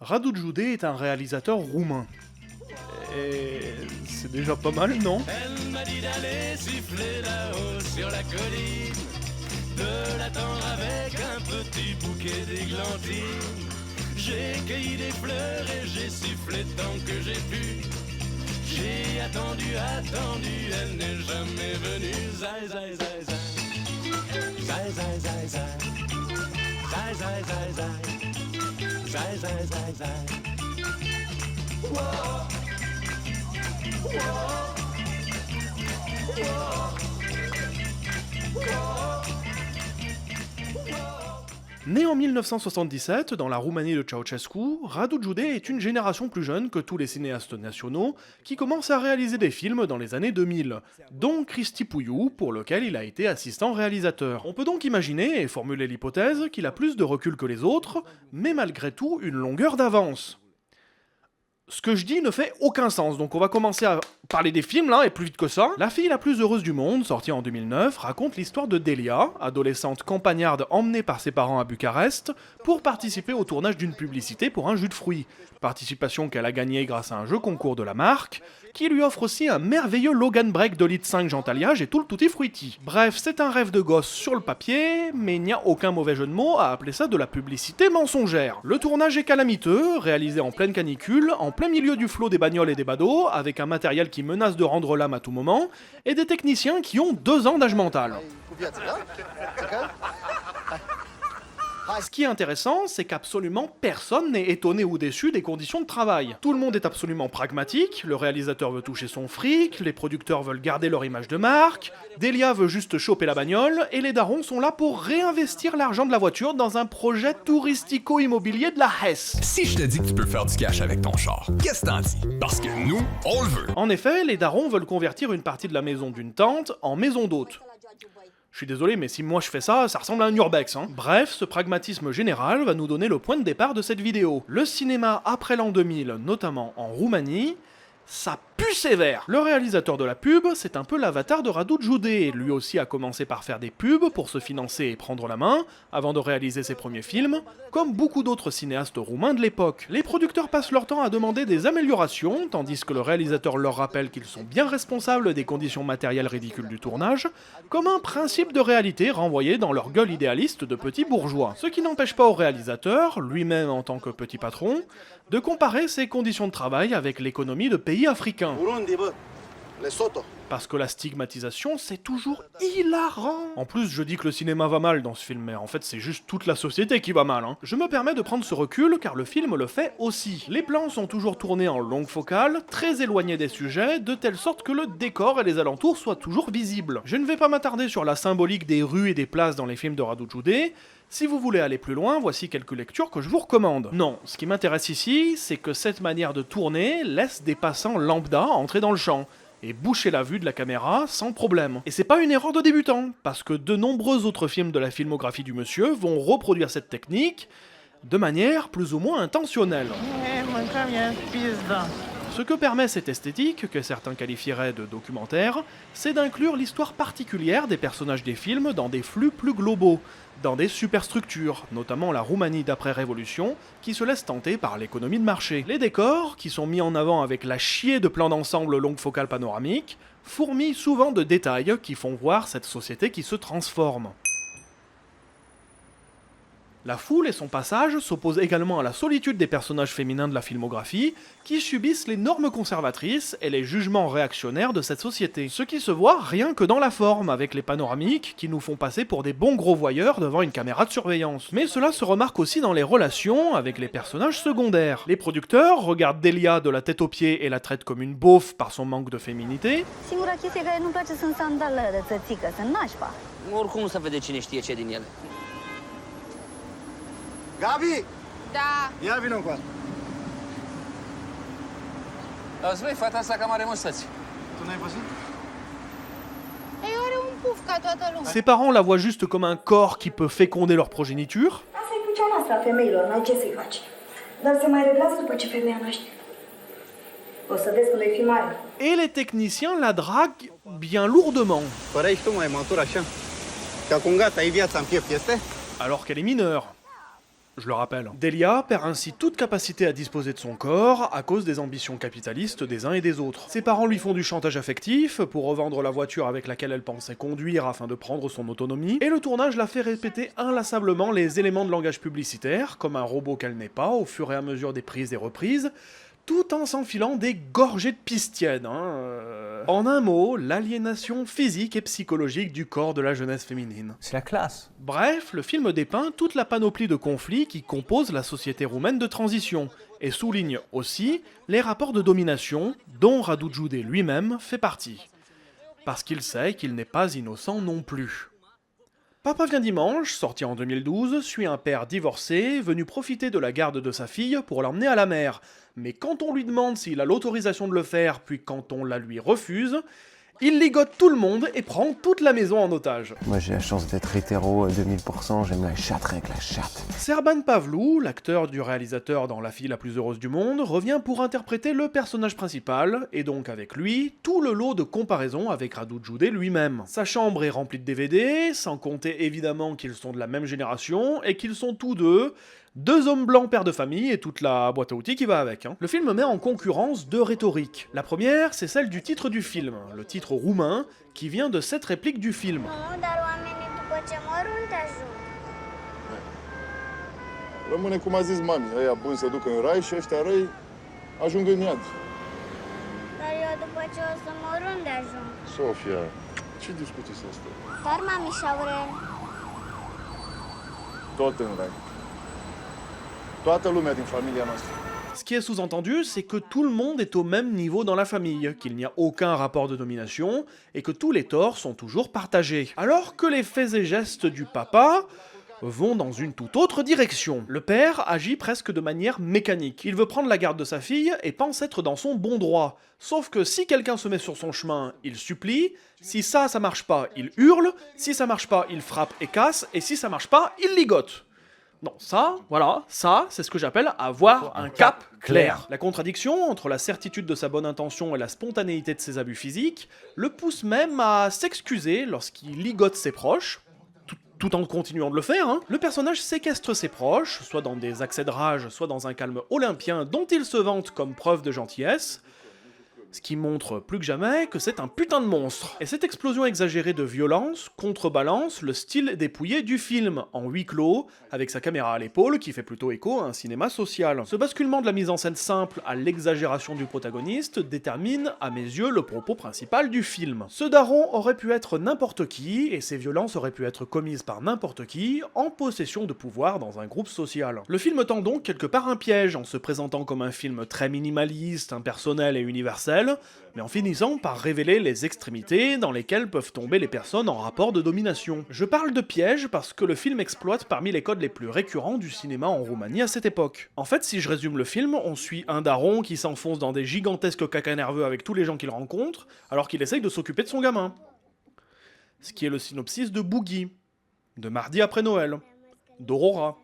Radu Jude est un réalisateur roumain. Et c'est déjà pas mal, non? Elle m'a dit d'aller siffler là-haut sur la colline, de l'attendre avec un petit bouquet d'églantines. J'ai cueilli des fleurs et j'ai sifflé tant que j'ai pu. J'ai attendu, elle n'est jamais venue. Zai, zai, zai, zai. Zai, zai, zai, zai. Zai, zai, zai, zai. Zai, zai, zai, zai. Whoa. Né en 1977 dans la Roumanie de Ceausescu, Radu Jude est une génération plus jeune que tous les cinéastes nationaux qui commencent à réaliser des films dans les années 2000, dont Cristi Puiu, pour lequel il a été assistant réalisateur. On peut donc imaginer et formuler l'hypothèse qu'il a plus de recul que les autres, mais malgré tout une longueur d'avance. Ce que je dis ne fait aucun sens, donc on va commencer à parler des films là, et plus vite que ça. La fille la plus heureuse du monde, sortie en 2009, raconte l'histoire de Delia, adolescente campagnarde emmenée par ses parents à Bucarest pour participer au tournage d'une publicité pour un jus de fruits. Participation qu'elle a gagnée grâce à un jeu concours de la marque, qui lui offre aussi un merveilleux Logan Break de litre 5 gentaliage et tout le tutti frutti. Bref, c'est un rêve de gosse sur le papier, mais il n'y a aucun mauvais jeu de mots à appeler ça de la publicité mensongère. Le tournage est calamiteux, réalisé en pleine canicule, en plein milieu du flot des bagnoles et des badauds, avec un matériel qui menace de rendre l'âme à tout moment, et des techniciens qui ont 2 ans d'âge mental. Ce qui est intéressant, c'est qu'absolument personne n'est étonné ou déçu des conditions de travail. Tout le monde est absolument pragmatique, le réalisateur veut toucher son fric, les producteurs veulent garder leur image de marque, Delia veut juste choper la bagnole, et les darons sont là pour réinvestir l'argent de la voiture dans un projet touristico-immobilier de la Hesse. Si je te dis que tu peux faire du cash avec ton char, qu'est-ce que t'en dis? Parce que nous, on le veut. En effet, les darons veulent convertir une partie de la maison d'une tente en maison d'hôte. Je suis désolé, mais si moi je fais ça, ça ressemble à un urbex, hein. Bref, ce pragmatisme général va nous donner le point de départ de cette vidéo. Le cinéma après l'an 2000, notamment en Roumanie, ça pue sévère. Le réalisateur de la pub, c'est un peu l'avatar de Radu Jude. Lui aussi a commencé par faire des pubs pour se financer et prendre la main, avant de réaliser ses premiers films, comme beaucoup d'autres cinéastes roumains de l'époque. Les producteurs passent leur temps à demander des améliorations, tandis que le réalisateur leur rappelle qu'ils sont bien responsables des conditions matérielles ridicules du tournage, comme un principe de réalité renvoyé dans leur gueule idéaliste de petits bourgeois. Ce qui n'empêche pas au réalisateur, lui-même en tant que petit patron, de comparer ses conditions de travail avec l'économie de pays africains. Burundi, bă, Lesotho. Parce que la stigmatisation, c'est toujours hilarant. En plus, je dis que le cinéma va mal dans ce film, mais en fait, c'est juste toute la société qui va mal, hein. Je me permets de prendre ce recul, car le film le fait aussi. Les plans sont toujours tournés en longue focale, très éloignés des sujets, de telle sorte que le décor et les alentours soient toujours visibles. Je ne vais pas m'attarder sur la symbolique des rues et des places dans les films de Radu Jude. Si vous voulez aller plus loin, voici quelques lectures que je vous recommande. Non, ce qui m'intéresse ici, c'est que cette manière de tourner laisse des passants lambda entrer dans le champ et boucher la vue de la caméra sans problème. Et c'est pas une erreur de débutant, parce que de nombreux autres films de la filmographie du monsieur vont reproduire cette technique de manière plus ou moins intentionnelle. Ce que permet cette esthétique, que certains qualifieraient de documentaire, c'est d'inclure l'histoire particulière des personnages des films dans des flux plus globaux, dans des superstructures, notamment la Roumanie d'après-révolution, qui se laisse tenter par l'économie de marché. Les décors, qui sont mis en avant avec la chier de plans d'ensemble longue focale panoramique, fourmillent souvent de détails qui font voir cette société qui se transforme. La foule et son passage s'opposent également à la solitude des personnages féminins de la filmographie, qui subissent les normes conservatrices et les jugements réactionnaires de cette société. Ce qui se voit rien que dans la forme, avec les panoramiques qui nous font passer pour des bons gros voyeurs devant une caméra de surveillance. Mais cela se remarque aussi dans les relations avec les personnages secondaires. Les producteurs regardent Delia de la tête aux pieds et la traitent comme une beauf par son manque de féminité. Singura chestie care nu-mi place sunt sandalele de țățică, sunt nașpa. Oricum nu se vede cine știe ce din ele. Gabi! Da. Ia vină încoace. Auzi, băi, fata asta cam are măsăți. Tu n-ai văzut? Ei, are un puf ca toată lumea. Ses parents la voient juste comme un corps qui peut féconder leur progéniture. Asta e crucea noastră a femeilor, n-ai ce să-i faci. Dar se mai reglează după ce femeia naște. O să vezi când o fi mare. Et les techniciens la draguent bien lourdement, Păreai și tu mai matur așa? Că acum gata, e viața în piept, este? alors qu'elle est mineure. je le rappelle. Delia perd ainsi toute capacité à disposer de son corps à cause des ambitions capitalistes des uns et des autres. Ses parents lui font du chantage affectif pour revendre la voiture avec laquelle elle pensait conduire afin de prendre son autonomie, et le tournage la fait répéter inlassablement les éléments de langage publicitaire, comme un robot qu'elle n'est pas, au fur et à mesure des prises et reprises, tout en s'enfilant des gorgées de pisse tiède. En un mot, l'aliénation physique et psychologique du corps de la jeunesse féminine. C'est la classe. Bref, le film dépeint toute la panoplie de conflits qui composent la société roumaine de transition, et souligne aussi les rapports de domination dont Radu Jude lui-même fait partie. Parce qu'il sait qu'il n'est pas innocent non plus. Papa vient dimanche, sorti en 2012, suit un père divorcé, venu profiter de la garde de sa fille pour l'emmener à la mer. Mais quand on lui demande s'il a l'autorisation de le faire, puis quand on la lui refuse, il ligote tout le monde et prend toute la maison en otage. Moi j'ai la chance d'être hétéro à 2000%, j'aime la chatte rien que la chatte. Serban Pavlou, l'acteur du réalisateur dans La fille la plus heureuse du monde, revient pour interpréter le personnage principal, et donc avec lui, tout le lot de comparaisons avec Radu Jude lui-même. Sa chambre est remplie de DVD, sans compter évidemment qu'ils sont de la même génération, et qu'ils sont tous deux hommes blancs pères de famille et toute la boîte à outils qui va avec. Le film met en concurrence deux rhétoriques. La première, c'est celle du titre du film, le titre roumain, qui vient de cette réplique du film. Rămâne cum a zis mami, ăia buni se duc în rai și ăștia răi ajung în iad. Dar eu după ce o să mor unde ajung? Sofia, ce discuții sunt astea? Dar mami și Aurel. Tot în rai. Toată lumea din familia noastră. Ce qui est sous-entendu, c'est que tout le monde est au même niveau dans la famille, qu'il n'y a aucun rapport de domination, et que tous les torts sont toujours partagés. Alors que les faits et gestes du papa vont dans une toute autre direction. Le père agit presque de manière mécanique. Il veut prendre la garde de sa fille et pense être dans son bon droit. Sauf que si quelqu'un se met sur son chemin, il supplie, si ça marche pas, il hurle, si ça marche pas, il frappe et casse, et si ça marche pas, il ligote. Non, ça, voilà, ça, c'est ce que j'appelle avoir un cap clair. La contradiction entre la certitude de sa bonne intention et la spontanéité de ses abus physiques le pousse même à s'excuser lorsqu'il ligote ses proches, tout en continuant de le faire. Le personnage séquestre ses proches, soit dans des accès de rage, soit dans un calme olympien dont il se vante comme preuve de gentillesse, ce qui montre plus que jamais que c'est un putain de monstre. Et cette explosion exagérée de violence contrebalance le style dépouillé du film, en huis clos, avec sa caméra à l'épaule qui fait plutôt écho à un cinéma social. Ce basculement de la mise en scène simple à l'exagération du protagoniste détermine, à mes yeux, le propos principal du film. Ce daron aurait pu être n'importe qui, et ces violences auraient pu être commises par n'importe qui, en possession de pouvoir dans un groupe social. Le film tend donc quelque part un piège, en se présentant comme un film très minimaliste, impersonnel et universel, mais en finissant par révéler les extrémités dans lesquelles peuvent tomber les personnes en rapport de domination. Je parle de piège parce que le film exploite parmi les codes les plus récurrents du cinéma en Roumanie à cette époque. En fait, si je résume le film, on suit un daron qui s'enfonce dans des gigantesques cacas nerveux avec tous les gens qu'il rencontre, alors qu'il essaye de s'occuper de son gamin. Ce qui est le synopsis de Boogie, de Mardi après Noël, d'Aurora,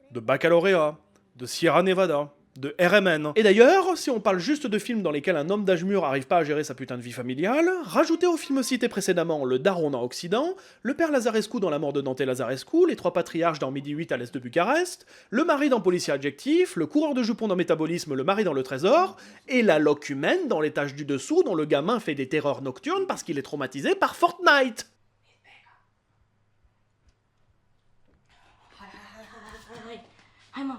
de Baccalauréat, de Sierra Nevada, de RMN. Et d'ailleurs, si on parle juste de films dans lesquels un homme d'âge mûr arrive pas à gérer sa putain de vie familiale, rajoutez au film cité précédemment Le Daron en Occident, Le Père Lazarescu dans La mort de Dante Lazarescu, Les Trois Patriarches dans Midi 8 à l'est de Bucarest, Le Mari dans Policier Adjectif, Le Coureur de jupons dans Métabolisme, Le Mari dans Le Trésor, et La Loque humaine dans L'étage du dessous dont le gamin fait des terreurs nocturnes parce qu'il est traumatisé par Fortnite. Hai, mă.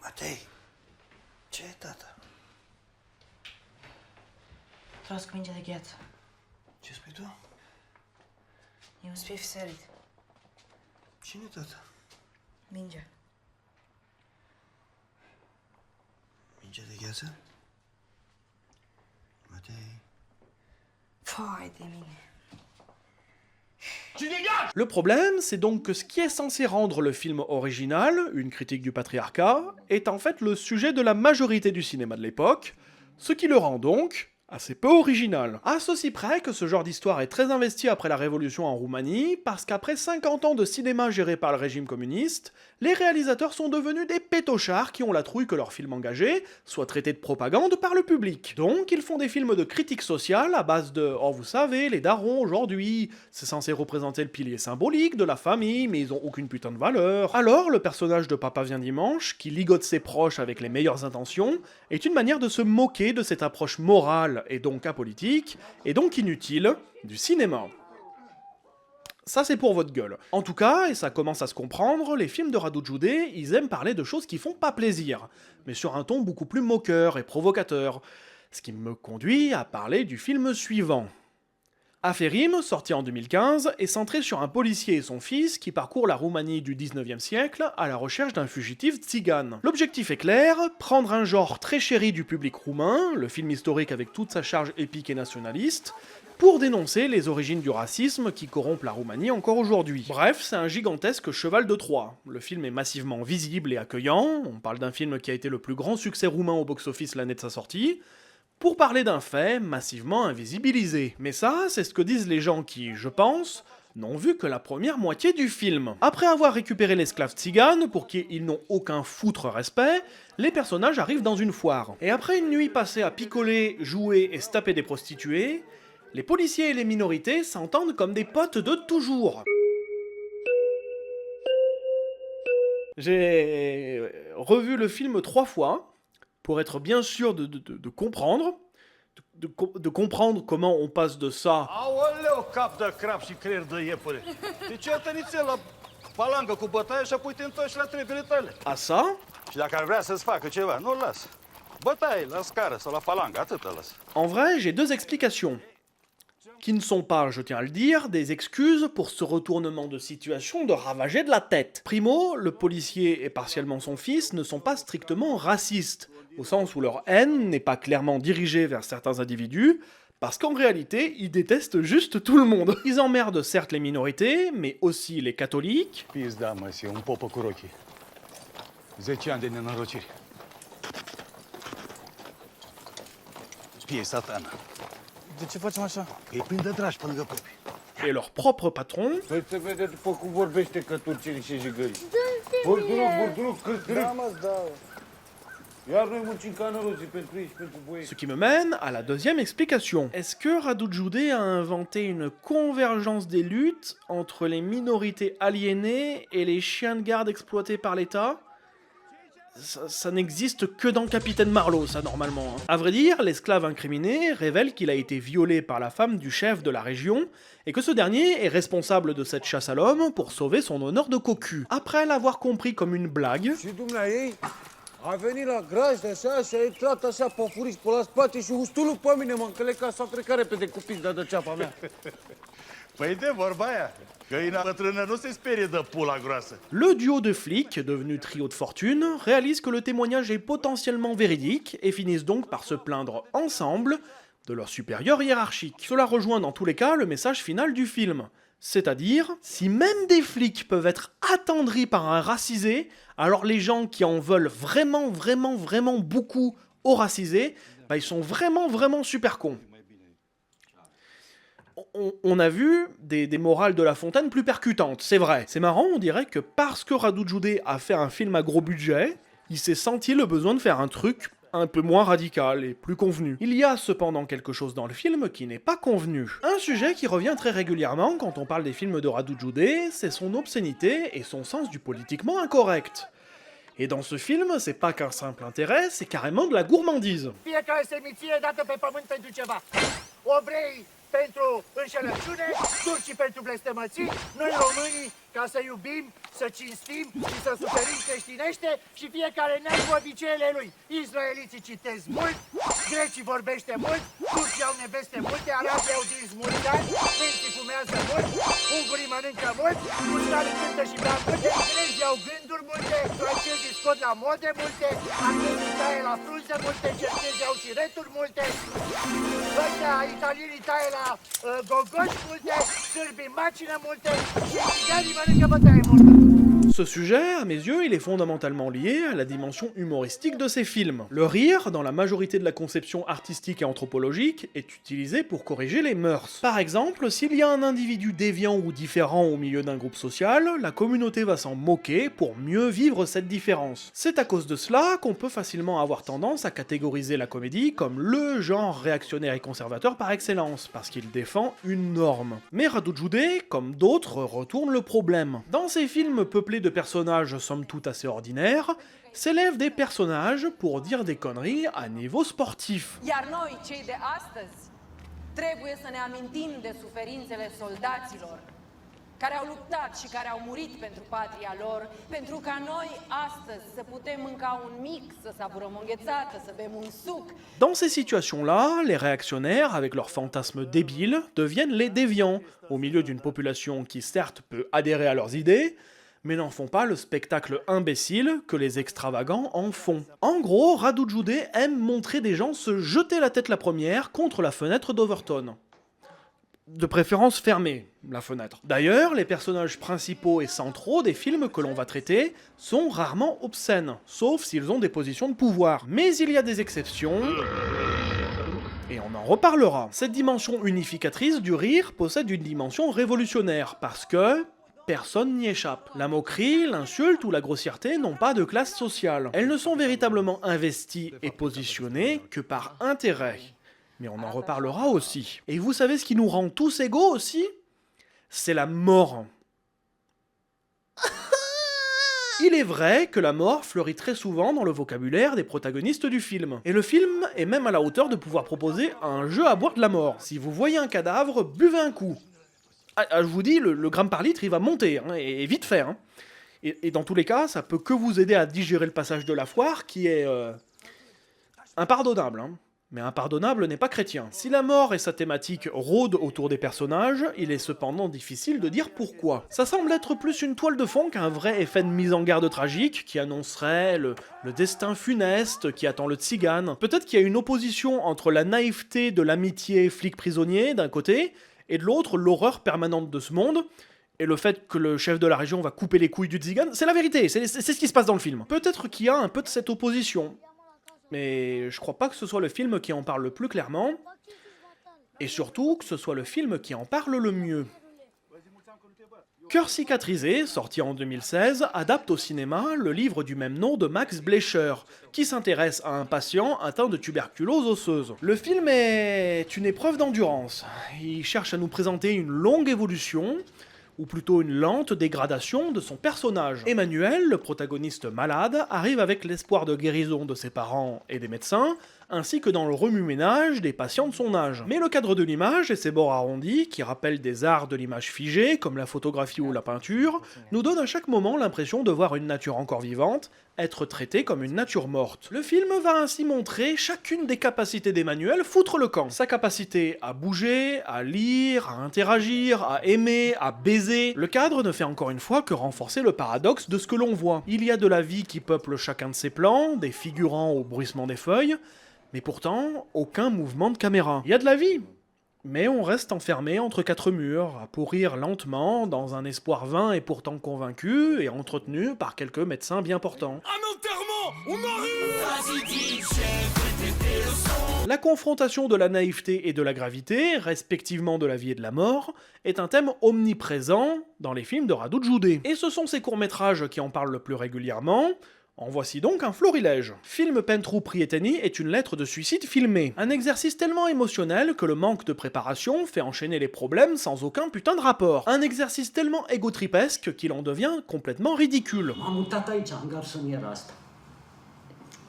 Matei, ce e, tata? Vreau cu minge de gheață. Ce spui tu? E un spief sărit. Cine, tata? Minge. Minge de gheață? Matei. Fai de mine. Le problème, c'est donc que ce qui est censé rendre le film original, une critique du patriarcat, est en fait le sujet de la majorité du cinéma de l'époque, ce qui le rend donc assez peu original. À ceci près que ce genre d'histoire est très investi après la révolution en Roumanie, parce qu'après 50 ans de cinéma géré par le régime communiste, Les réalisateurs sont devenus des pétochards qui ont la trouille que leur film engagé soit traité de propagande par le public. Donc ils font des films de critique sociale à base de « Oh vous savez, les darons aujourd'hui, c'est censé représenter le pilier symbolique de la famille, mais ils ont aucune putain de valeur. » Alors le personnage de Papa vient dimanche, qui ligote ses proches avec les meilleures intentions, est une manière de se moquer de cette approche morale et donc apolitique, et donc inutile, du cinéma. Ça c'est pour votre gueule. En tout cas, et ça commence à se comprendre, les films de Radu Jude, ils aiment parler de choses qui font pas plaisir, mais sur un ton beaucoup plus moqueur et provocateur. Ce qui me conduit à parler du film suivant. Aferim, sorti en 2015, est centré sur un policier et son fils qui parcourent la Roumanie du 19e siècle à la recherche d'un fugitif tzigane. L'objectif est clair, prendre un genre très chéri du public roumain, le film historique avec toute sa charge épique et nationaliste, pour dénoncer les origines du racisme qui corrompent la Roumanie encore aujourd'hui. Bref, c'est un gigantesque cheval de Troie. Le film est massivement visible et accueillant, on parle d'un film qui a été le plus grand succès roumain au box-office l'année de sa sortie, pour parler d'un fait massivement invisibilisé. Mais ça, c'est ce que disent les gens qui, je pense, n'ont vu que la première moitié du film. Après avoir récupéré l'esclave tzigane, pour qui ils n'ont aucun foutre respect, les personnages arrivent dans une foire. Et après une nuit passée à picoler, jouer et se taper des prostituées, les policiers et les minorités s'entendent comme des potes de toujours. J'ai revu le film 3 fois, pour être bien sûr de comprendre, de comprendre comment on passe de ça Aoleu, cap de crap și creier de iepure. Deci ia tănițel la palangă cu bătaie și apoi te întorci la trebile tale. à ça. Și dacă ar vrea să-ți facă ceva, nu-l las. Bătaie la scară sau la palangă, atât îl las. En vrai, j'ai deux explications. Qui ne sont pas, je tiens à le dire, des excuses pour ce retournement de situation de ravager de la tête. Primo, le policier et partiellement son fils ne sont pas strictement racistes, au sens où leur haine n'est pas clairement dirigée vers certains individus, parce qu'en réalité, ils détestent juste tout le monde. Ils emmerdent certes les minorités, mais aussi les catholiques, Pizda, măsie, un popă cu rochii. 10 ani de nenorociri. Spie satana. De ce facem așa? Că e plin de dragi pe lângă popi. et leur propre patron, Păi se vede după cum vorbește căturcii și jigării. Burduruc, cârcâric. Da, mă, da. Iar noi muncim ca noroții pentru ei și pentru voi. ce qui me mène à la deuxième explication. Est-ce que Radu Jude a inventé une convergence des luttes entre les minorités aliénées et les chiens de garde exploités par l'État ? Ça n'existe que dans Capitaine Marlowe, ça, normalement. À vrai dire, l'esclave incriminé révèle qu'il a été violé par la femme du chef de la région, et que ce dernier est responsable de cette chasse à l'homme pour sauver son honneur de cocu. Après l'avoir compris comme une blague, Și dumneaei a venit la grajd așa și a intrat așa pe furiș pe la spate și ustulul pe mine mă încăleca sau cred că repede cu pizda de ceapa mea. Păi de vorba aia, găina bătrână nu se sperie de pula groasă. le duo de flics, devenu trio de fortune, réalise que le témoignage est potentiellement véridique et finissent donc par se plaindre ensemble de leur supérieur hiérarchique. Cela rejoint dans tous les cas le message final du film. C'est-à-dire, si même des flics peuvent être attendris par un racisé, alors les gens qui en veulent vraiment beaucoup aux racisés, bah ils sont vraiment super cons. On a vu des morales de La Fontaine plus percutantes, c'est vrai. C'est marrant, on dirait que parce que Radu Jude a fait un film à gros budget, il s'est senti le besoin de faire un truc un peu moins radical et plus convenu. Il y a cependant quelque chose dans le film qui n'est pas convenu. Un sujet qui revient très régulièrement quand on parle des films de Radu Jude, c'est son obscénité et son sens du politiquement incorrect. Et dans ce film, c'est pas qu'un simple intérêt, c'est carrément de la gourmandise. Fiecare seminție dată pe pământ pentru ceva. Ovrei pentru înșelăciune, turcii pentru blestemății, noi românii ca să iubim, să cinstim și să suferim creștinește și fiecare neam cu obiceiile lui. Israeliții citesc mult, grecii vorbește mult, turcii au neveste multe, arabii au dinți mulți ani, sfinții fumează mult, ungurii mănâncă mult, muștarii cântă și bea multe, englezii au gânduri multe, francezii scot la mode multe, armenii taie la frunze multe, cerchezii au și returi multe, ăștia italienii taie la gogoși multe, sârbii macină multe și țiganii mănâncă bătaie multă. Ce sujet, à mes yeux, il est fondamentalement lié à la dimension humoristique de ces films. Le rire, dans la majorité de la conception artistique et anthropologique, est utilisé pour corriger les mœurs. Par exemple, s'il y a un individu déviant ou différent au milieu d'un groupe social, la communauté va s'en moquer pour mieux vivre cette différence. C'est à cause de cela qu'on peut facilement avoir tendance à catégoriser la comédie comme le genre réactionnaire et conservateur par excellence, parce qu'il défend une norme. Mais Radu Jude, comme d'autres, retourne le problème. Dans ces films peuplés de personnages somme toute assez ordinaires, s'élèvent des personnages pour dire des conneries à niveau sportif. Iar noi, cei de astăzi, trebuie să ne amintim de suferințele soldaților care au luptat și care au murit pentru patria lor, pentru ca noi astăzi să putem mânca un mix, să savurăm o înghețată, să bem un suc. Dans ces situations-là, les réactionnaires, avec leurs fantasmes débiles, deviennent les déviants, au milieu d'une population qui certes peut adhérer à leurs idées, mais n'en font pas le spectacle imbécile que les extravagants en font. En gros, Radu Jude aime montrer des gens se jeter la tête la première contre la fenêtre d'Overton. De préférence fermée, la fenêtre. D'ailleurs, les personnages principaux et centraux des films que l'on va traiter sont rarement obscènes, sauf s'ils ont des positions de pouvoir. Mais il y a des exceptions, et on en reparlera. Cette dimension unificatrice du rire possède une dimension révolutionnaire, parce que personne n'y échappe. La moquerie, l'insulte ou la grossièreté n'ont pas de classe sociale. Elles ne sont véritablement investies et positionnées que par intérêt. Mais on en reparlera aussi. Et vous savez ce qui nous rend tous égaux aussi? C'est la mort. Il est vrai que la mort fleurit très souvent dans le vocabulaire des protagonistes du film. Et le film est même à la hauteur de pouvoir proposer un jeu à boire de la mort. Si vous voyez un cadavre, buvez un coup. Je vous dis, le gramme par litre, il va monter, hein, et vite fait. Hein. Et dans tous les cas, ça peut que vous aider à digérer le passage de la foire, qui est impardonnable. Hein. Mais impardonnable n'est pas chrétien. Si la mort et sa thématique rôdent autour des personnages, il est cependant difficile de dire pourquoi. Ça semble être plus une toile de fond qu'un vrai effet de mise en garde tragique qui annoncerait le destin funeste qui attend le tzigane. Peut-être qu'il y a une opposition entre la naïveté de l'amitié flic-prisonnier d'un côté, et de l'autre, l'horreur permanente de ce monde, et le fait que le chef de la région va couper les couilles du tzigane, c'est la vérité, c'est ce qui se passe dans le film. Peut-être qu'il y a un peu de cette opposition, mais je crois pas que ce soit le film qui en parle le plus clairement, et surtout que ce soit le film qui en parle le mieux. Cœur cicatrisé, sorti en 2016, adapte au cinéma le livre du même nom de Max Blecher, qui s'intéresse à un patient atteint de tuberculose osseuse. Le film est une épreuve d'endurance. Il cherche à nous présenter une longue évolution, ou plutôt une lente dégradation de son personnage. Emmanuel, le protagoniste malade, arrive avec l'espoir de guérison de ses parents et des médecins, ainsi que dans le remue-ménage des patients de son âge. Mais le cadre de l'image et ses bords arrondis, qui rappellent des arts de l'image figée, comme la photographie ou la peinture, nous donnent à chaque moment l'impression de voir une nature encore vivante être traitée comme une nature morte. Le film va ainsi montrer chacune des capacités d'Emmanuel foutre le camp. Sa capacité à bouger, à lire, à interagir, à aimer, à baiser. Le cadre ne fait encore une fois que renforcer le paradoxe de ce que l'on voit. Il y a de la vie qui peuple chacun de ses plans, des figurants au bruissement des feuilles, mais pourtant, aucun mouvement de caméra. Il y a de la vie, mais on reste enfermé entre quatre murs, à pourrir lentement, dans un espoir vain et pourtant convaincu, et entretenu par quelques médecins bien portants. Un enterrement! On arrive! Vas-y, dis, chef, tes leçons! La confrontation de la naïveté et de la gravité, respectivement de la vie et de la mort, est un thème omniprésent dans les films de Radu Jude. Et ce sont ces courts-métrages qui en parlent le plus régulièrement. En voici donc un florilège. Film Pentru Prieteni est une lettre de suicide filmée. Un exercice tellement émotionnel que le manque de préparation fait enchaîner les problèmes sans aucun putain de rapport. Un exercice tellement égotripesque qu'il en devient complètement ridicule. M-am mutat aici, în garsoniera asta.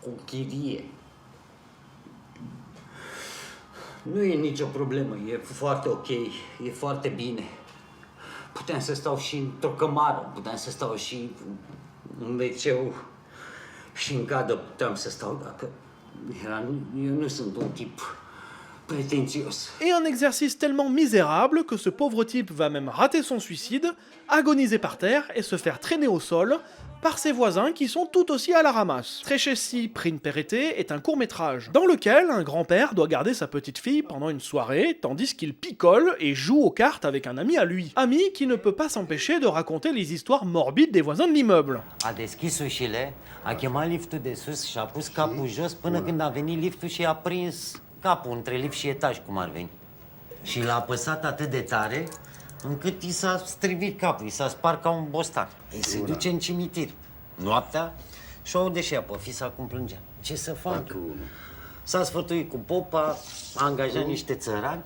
Cu chirie. Nu e nicio problemă, e foarte ok, e foarte bine. Puteam să stau și într-o cămară, puteam să stau și în WC-ul. Și în cadă puteam să stau dacă eu nu sunt un tip prétentieux. Et un exercice tellement misérable que ce pauvre type va même rater son suicide, agoniser par terre et se faire traîner au sol par ses voisins qui sont tout aussi à la ramasse. Trecesi prin perete est un court-métrage dans lequel un grand-père doit garder sa petite-fille pendant une soirée tandis qu'il picole et joue aux cartes avec un ami à lui. Ami qui ne peut pas s'empêcher de raconter les histoires morbides des voisins de l'immeuble. A deschis ușile, a chemat liftul de sus și a pus capul jos până când a venit liftul și a prins capul între lift și etaj, cum ar veni. Și l-a apăsat atât de tare încât i s-a strivit capul, i s-a spart ca un bostan. Îi se duce în cimitir noaptea și o aude și ea pe fisa cum plângea. Ce să facă? S-a sfătuit cu popa, a angajat niște țărani,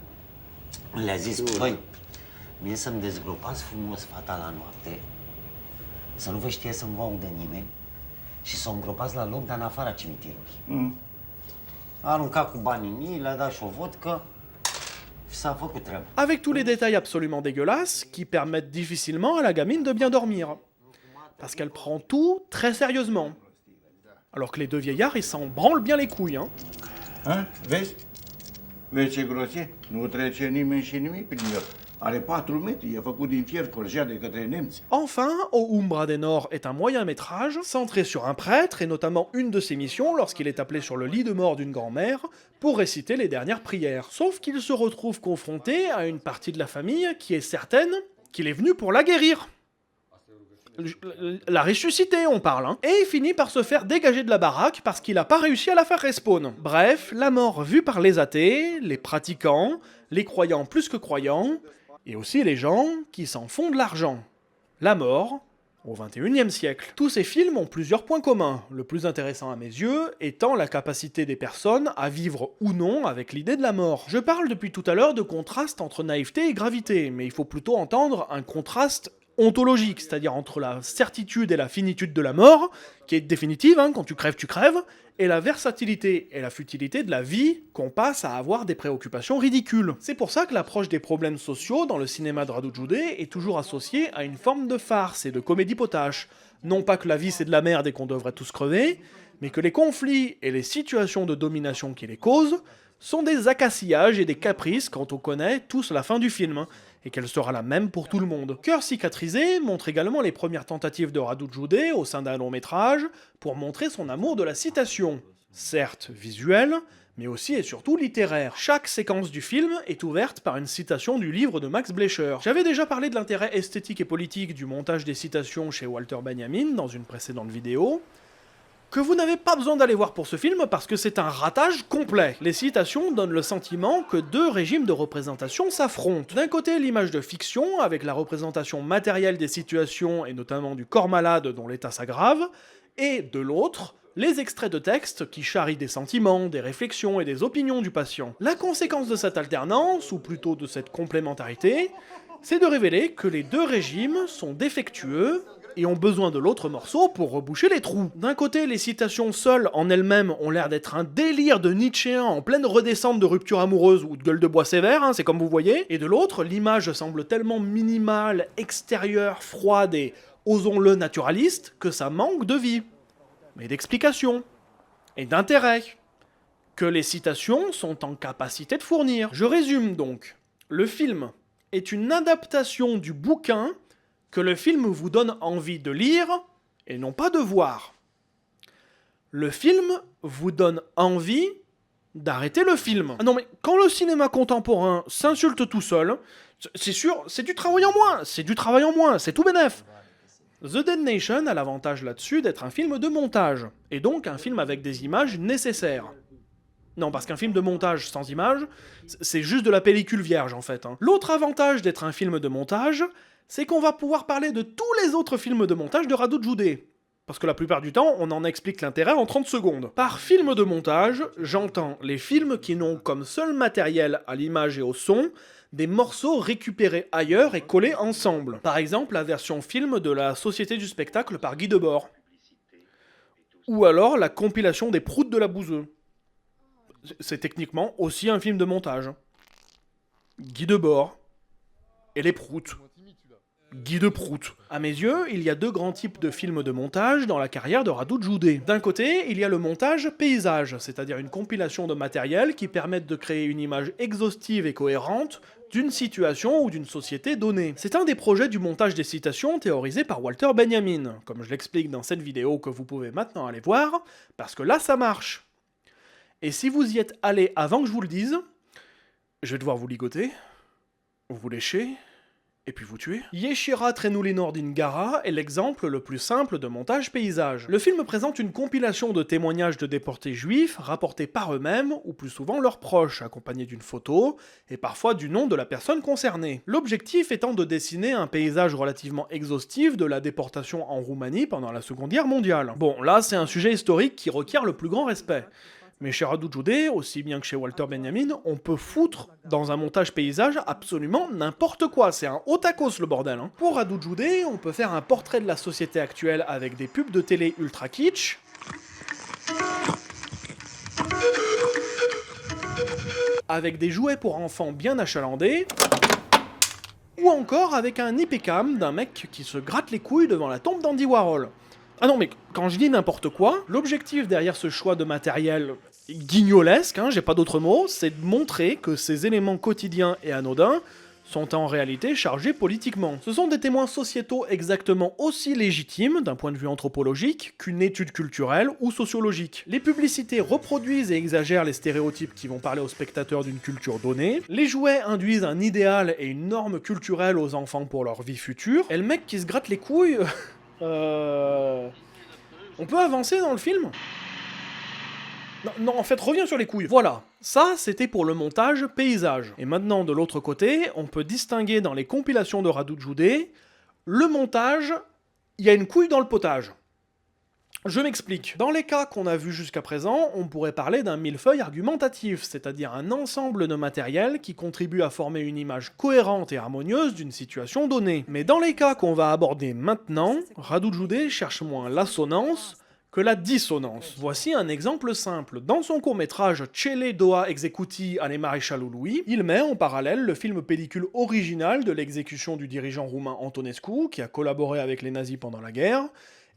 le-a zis, băi, mie să-mi dezgropați frumos fata la noapte, să nu vă știe să nu vă audă nimeni și să o îngropați la loc, dar în afara cimitirului. A aruncat cu banii în ei, le-a dat și o vodcă și s-a făcut treaba. Avec tous les détails absolument dégueulasses qui permettent difficilement à la gamine de bien dormir. Parce qu'elle prend tout très sérieusement. Alors que les deux vieillards, ils s'en branlent bien les couilles, hein. Ha? Vezi? Vezi ce grosie? Nu trece nimeni și nimic prin el. Are 4 metri, e făcut din fier forjat de către nemți. Enfin, Au Umbra des Nord est un moyen-métrage centré sur un prêtre et notamment une de ses missions lorsqu'il est appelé sur le lit de mort d'une grand-mère pour réciter les dernières prières. Sauf qu'il se retrouve confronté à une partie de la famille qui est certaine qu'il est venu pour la guérir. La ressusciter, on parle, hein. Et il finit par se faire dégager de la baraque parce qu'il n'a pas réussi à la faire respawn. Bref, la mort vue par les athées, les pratiquants, les croyants plus que croyants, et aussi les gens qui s'en font de l'argent. La mort, au XXIe siècle. Tous ces films ont plusieurs points communs, le plus intéressant à mes yeux étant la capacité des personnes à vivre ou non avec l'idée de la mort. Je parle depuis tout à l'heure de contraste entre naïveté et gravité, mais il faut plutôt entendre un contraste ontologique, c'est-à-dire entre la certitude et la finitude de la mort, qui est définitive, hein, quand tu crèves, et la versatilité et la futilité de la vie qu'on passe à avoir des préoccupations ridicules. C'est pour ça que l'approche des problèmes sociaux dans le cinéma de Radu Jude est toujours associée à une forme de farce et de comédie potache. Non pas que la vie c'est de la merde et qu'on devrait tous crever, mais que les conflits et les situations de domination qui les causent sont des acacillages et des caprices quand on connaît tous la fin du film, et qu'elle sera la même pour tout le monde. Cœur cicatrisé montre également les premières tentatives de Radu Jude au sein d'un long métrage pour montrer son amour de la citation. Certes visuelle, mais aussi et surtout littéraire. Chaque séquence du film est ouverte par une citation du livre de Max Blecher. J'avais déjà parlé de l'intérêt esthétique et politique du montage des citations chez Walter Benjamin dans une précédente vidéo, que vous n'avez pas besoin d'aller voir pour ce film parce que c'est un ratage complet. Les citations donnent le sentiment que deux régimes de représentation s'affrontent. D'un côté, l'image de fiction, avec la représentation matérielle des situations et notamment du corps malade dont l'état s'aggrave, et de l'autre, les extraits de texte qui charrient des sentiments, des réflexions et des opinions du patient. La conséquence de cette alternance, ou plutôt de cette complémentarité, c'est de révéler que les deux régimes sont défectueux et ont besoin de l'autre morceau pour reboucher les trous. D'un côté, les citations seules en elles-mêmes ont l'air d'être un délire de Nietzschéen en pleine redescente de rupture amoureuse ou de gueule de bois sévère, hein, c'est comme vous voyez, et de l'autre, l'image semble tellement minimale, extérieure, froide et, osons-le, naturaliste, que ça manque de vie, mais d'explication, et d'intérêt, que les citations sont en capacité de fournir. Je résume donc. Le film est une adaptation du bouquin que le film vous donne envie de lire et non pas de voir. Le film vous donne envie d'arrêter le film. Ah non mais quand le cinéma contemporain s'insulte tout seul, c'est sûr, c'est du travail en moins, c'est tout bénef. The Dead Nation a l'avantage là-dessus d'être un film de montage, et donc un film avec des images nécessaires. Non, parce qu'un film de montage sans images, c'est juste de la pellicule vierge en fait. Hein. L'autre avantage d'être un film de montage, c'est qu'on va pouvoir parler de tous les autres films de montage de Radu Jude. Parce que la plupart du temps, on en explique l'intérêt en 30 secondes. Par film de montage, j'entends les films qui n'ont comme seul matériel à l'image et au son des morceaux récupérés ailleurs et collés ensemble. Par exemple, la version film de la Société du spectacle par Guy Debord. Ou alors la compilation des proutes de la Bouzeux. C'est techniquement aussi un film de montage. Guy Debord et les proutes. Guy de Prout. À mes yeux, il y a deux grands types de films de montage dans la carrière de Radu Jude. D'un côté, il y a le montage paysage, c'est-à-dire une compilation de matériel qui permettent de créer une image exhaustive et cohérente d'une situation ou d'une société donnée. C'est un des projets du montage des citations théorisé par Walter Benjamin, comme je l'explique dans cette vidéo que vous pouvez maintenant aller voir, parce que là ça marche. Et si vous y êtes allé avant que je vous le dise, je vais devoir vous ligoter, vous lécher, et puis vous tuer. Yeshira Trenulinor d'Ingara est l'exemple le plus simple de montage paysage. Le film présente une compilation de témoignages de déportés juifs rapportés par eux-mêmes, ou plus souvent leurs proches, accompagnés d'une photo, et parfois du nom de la personne concernée. L'objectif étant de dessiner un paysage relativement exhaustif de la déportation en Roumanie pendant la Seconde Guerre mondiale. Bon, là c'est un sujet historique qui requiert le plus grand respect. Mais chez Radu Jude, aussi bien que chez Walter Benjamin, on peut foutre dans un montage paysage absolument n'importe quoi. C'est un haut tacos le bordel. Hein. Pour Radu Jude, on peut faire un portrait de la société actuelle avec des pubs de télé ultra kitsch, avec des jouets pour enfants bien achalandés, ou encore avec un IP-cam d'un mec qui se gratte les couilles devant la tombe d'Andy Warhol. Ah non, mais quand je dis n'importe quoi, l'objectif derrière ce choix de matériel guignolesque, hein, j'ai pas d'autre mot, c'est de montrer que ces éléments quotidiens et anodins sont en réalité chargés politiquement. Ce sont des témoins sociétaux exactement aussi légitimes, d'un point de vue anthropologique, qu'une étude culturelle ou sociologique. Les publicités reproduisent et exagèrent les stéréotypes qui vont parler aux spectateurs d'une culture donnée, les jouets induisent un idéal et une norme culturelle aux enfants pour leur vie future, et le mec qui se gratte les couilles... On peut avancer dans le film ? Non, en fait, reviens sur les couilles. Voilà, ça, c'était pour le montage paysage. Et maintenant, de l'autre côté, on peut distinguer dans les compilations de Radu Jude, le montage, il y a une couille dans le potage. Je m'explique. Dans les cas qu'on a vus jusqu'à présent, on pourrait parler d'un millefeuille argumentatif, c'est-à-dire un ensemble de matériel qui contribue à former une image cohérente et harmonieuse d'une situation donnée. Mais dans les cas qu'on va aborder maintenant, Radu Jude cherche moins l'assonance que la dissonance. Voici un exemple simple. Dans son court-métrage Cele Doa Executi ale Maréchalul Lui, il met en parallèle le film pellicule original de l'exécution du dirigeant roumain Antonescu, qui a collaboré avec les nazis pendant la guerre,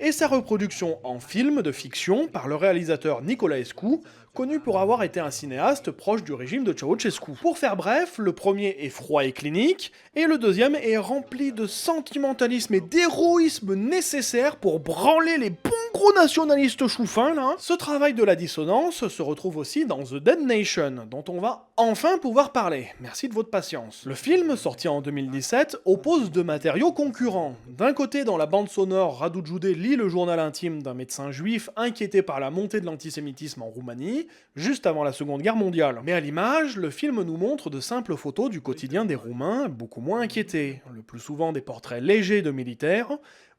et sa reproduction en film de fiction par le réalisateur Nicolaescu, connu pour avoir été un cinéaste proche du régime de Ceausescu. Pour faire bref, le premier est froid et clinique, et le deuxième est rempli de sentimentalisme et d'héroïsme nécessaire pour branler les bons gros nationalistes chouffins, là. Ce travail de la dissonance se retrouve aussi dans The Dead Nation, dont on va enfin pouvoir parler. Merci de votre patience. Le film, sorti en 2017, oppose deux matériaux concurrents. D'un côté, dans la bande sonore, Radu Jude lit le journal intime d'un médecin juif inquiété par la montée de l'antisémitisme en Roumanie, juste avant la Seconde Guerre mondiale. Mais à l'image, le film nous montre de simples photos du quotidien des Roumains, beaucoup moins inquiétés, le plus souvent des portraits légers de militaires,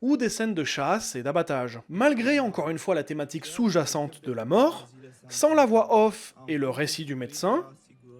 ou des scènes de chasse et d'abattage. Malgré encore une fois la thématique sous-jacente de la mort, sans la voix off et le récit du médecin,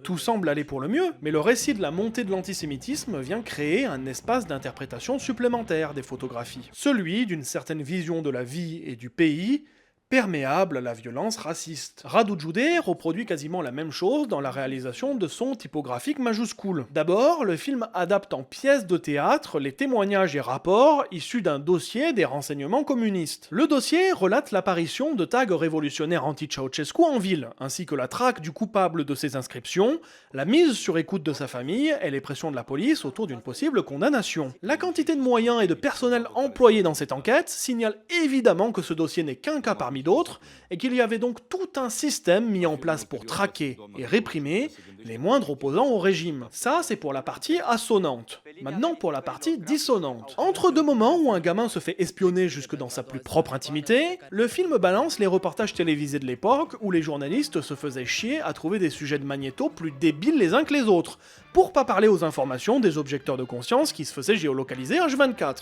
tout semble aller pour le mieux, mais le récit de la montée de l'antisémitisme vient créer un espace d'interprétation supplémentaire des photographies. Celui d'une certaine vision de la vie et du pays, perméable à la violence raciste. Radu Jude reproduit quasiment la même chose dans la réalisation de son typographique majuscule. D'abord, le film adapte en pièce de théâtre les témoignages et rapports issus d'un dossier des renseignements communistes. Le dossier relate l'apparition de tags révolutionnaires anti-Ceausescu en ville, ainsi que la traque du coupable de ces inscriptions, la mise sur écoute de sa famille et les pressions de la police autour d'une possible condamnation. La quantité de moyens et de personnel employés dans cette enquête signale évidemment que ce dossier n'est qu'un cas parmi d'autres, et qu'il y avait donc tout un système mis en place pour traquer et réprimer les moindres opposants au régime. Ça, c'est pour la partie assonante. Maintenant, pour la partie dissonante. Entre deux moments où un gamin se fait espionner jusque dans sa plus propre intimité, le film balance les reportages télévisés de l'époque où les journalistes se faisaient chier à trouver des sujets de magnéto plus débiles les uns que les autres, pour pas parler aux informations des objecteurs de conscience qui se faisaient géolocaliser H24.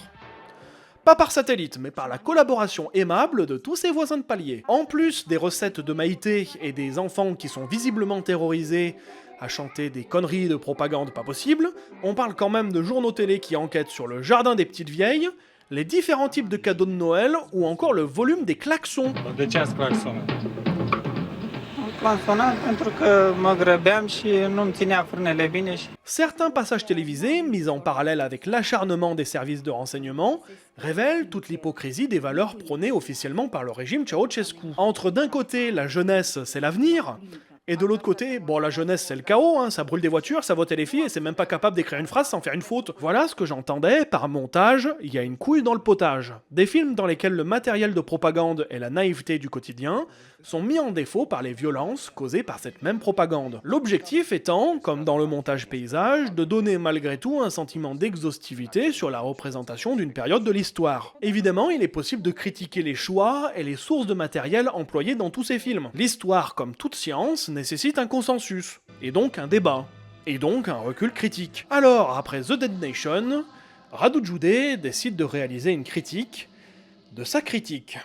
Pas par satellite, mais par la collaboration aimable de tous ses voisins de palier. En plus des recettes de Maïté et des enfants qui sont visiblement terrorisés à chanter des conneries de propagande pas possibles, on parle quand même de journaux télé qui enquêtent sur le jardin des petites vieilles, les différents types de cadeaux de Noël ou encore le volume des klaxons. De ce ați claxonat? V-am sunat pentru că mă grăbeam și nu-mi ținea frânele bine și... Certains passages télévisés, mis en parallèle avec l'acharnement des services de renseignement, révèlent toute l'hypocrisie des valeurs prônées officiellement par le régime Ceausescu. Entre d'un côté, la jeunesse, c'est l'avenir, et de l'autre côté, bon, la jeunesse, c'est le chaos, hein, ça brûle des voitures, ça vote les filles, et c'est même pas capable d'écrire une phrase sans faire une faute. Voilà ce que j'entendais par montage, il y a une couille dans le potage. Des films dans lesquels le matériel de propagande et la naïveté du quotidien sont mis en défaut par les violences causées par cette même propagande. L'objectif étant, comme dans le montage paysage, de donner malgré tout un sentiment d'exhaustivité sur la représentation d'une période de l'histoire. Évidemment, il est possible de critiquer les choix et les sources de matériel employés dans tous ces films. L'histoire, comme toute science, nécessite un consensus, et donc un débat, et donc un recul critique. Alors, après The Dead Nation, Radu Jude décide de réaliser une critique de sa critique.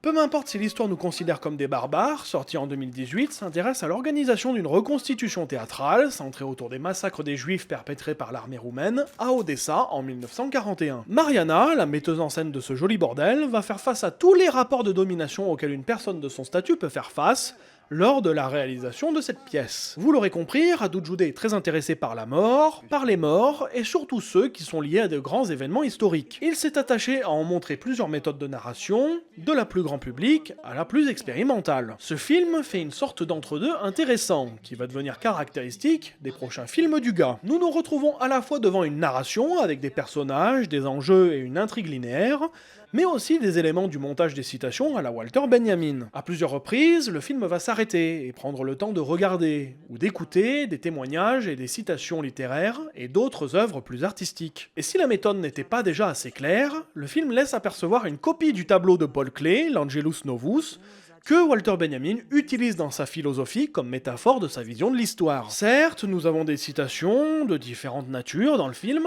Peu m'importe si l'histoire nous considère comme des barbares, sorti en 2018, s'intéresse à l'organisation d'une reconstitution théâtrale centrée autour des massacres des Juifs perpétrés par l'armée roumaine à Odessa en 1941. Mariana, la metteuse en scène de ce joli bordel, va faire face à tous les rapports de domination auxquels une personne de son statut peut faire face lors de la réalisation de cette pièce. Vous l'aurez compris, Radu Jude est très intéressé par la mort, par les morts, et surtout ceux qui sont liés à de grands événements historiques. Il s'est attaché à en montrer plusieurs méthodes de narration, de la plus grand public à la plus expérimentale. Ce film fait une sorte d'entre-deux intéressant, qui va devenir caractéristique des prochains films du gars. Nous nous retrouvons à la fois devant une narration avec des personnages, des enjeux et une intrigue linéaire, mais aussi des éléments du montage des citations à la Walter Benjamin. À plusieurs reprises, le film va s'arrêter et prendre le temps de regarder ou d'écouter des témoignages et des citations littéraires et d'autres œuvres plus artistiques. Et si la méthode n'était pas déjà assez claire, le film laisse apercevoir une copie du tableau de Paul Klee, l'Angelus Novus, que Walter Benjamin utilise dans sa philosophie comme métaphore de sa vision de l'histoire. Certes, nous avons des citations de différentes natures dans le film,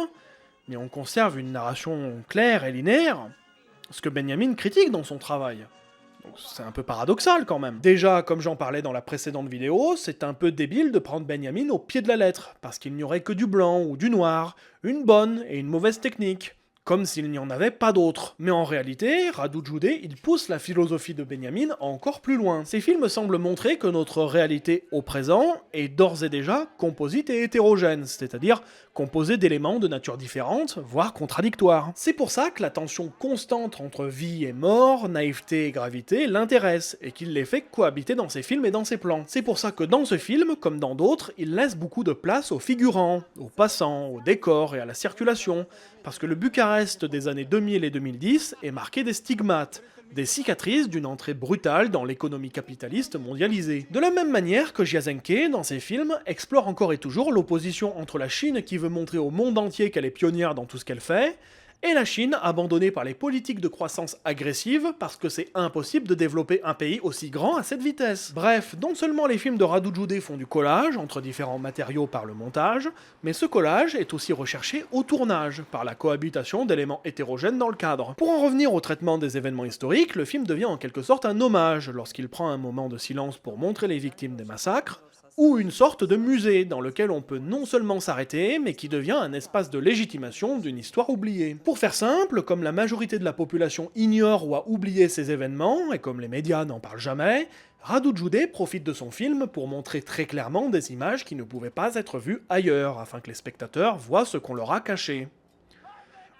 mais on conserve une narration claire et linéaire, ce que Benjamin critique dans son travail. Donc c'est un peu paradoxal quand même. Déjà, comme j'en parlais dans la précédente vidéo, c'est un peu débile de prendre Benjamin au pied de la lettre, parce qu'il n'y aurait que du blanc ou du noir, une bonne et une mauvaise technique, comme s'il n'y en avait pas d'autres. Mais en réalité, Radu Jude, il pousse la philosophie de Benjamin encore plus loin. Ces films semblent montrer que notre réalité au présent est d'ores et déjà composite et hétérogène, c'est-à-dire composée d'éléments de nature différente, voire contradictoires. C'est pour ça que la tension constante entre vie et mort, naïveté et gravité l'intéresse, et qu'il les fait cohabiter dans ses films et dans ses plans. C'est pour ça que dans ce film, comme dans d'autres, il laisse beaucoup de place aux figurants, aux passants, aux décors et à la circulation, parce que le Bucarest des années 2000 et 2010 est marqué des stigmates, des cicatrices d'une entrée brutale dans l'économie capitaliste mondialisée. De la même manière que Jasenke, dans ses films, explore encore et toujours l'opposition entre la Chine qui veut montrer au monde entier qu'elle est pionnière dans tout ce qu'elle fait, et la Chine abandonnée par les politiques de croissance agressive parce que c'est impossible de développer un pays aussi grand à cette vitesse. Bref, non seulement les films de Radu Jude font du collage entre différents matériaux par le montage, mais ce collage est aussi recherché au tournage, par la cohabitation d'éléments hétérogènes dans le cadre. Pour en revenir au traitement des événements historiques, le film devient en quelque sorte un hommage lorsqu'il prend un moment de silence pour montrer les victimes des massacres, ou une sorte de musée dans lequel on peut non seulement s'arrêter, mais qui devient un espace de légitimation d'une histoire oubliée. Pour faire simple, comme la majorité de la population ignore ou a oublié ces événements, et comme les médias n'en parlent jamais, Radu Jude profite de son film pour montrer très clairement des images qui ne pouvaient pas être vues ailleurs, afin que les spectateurs voient ce qu'on leur a caché.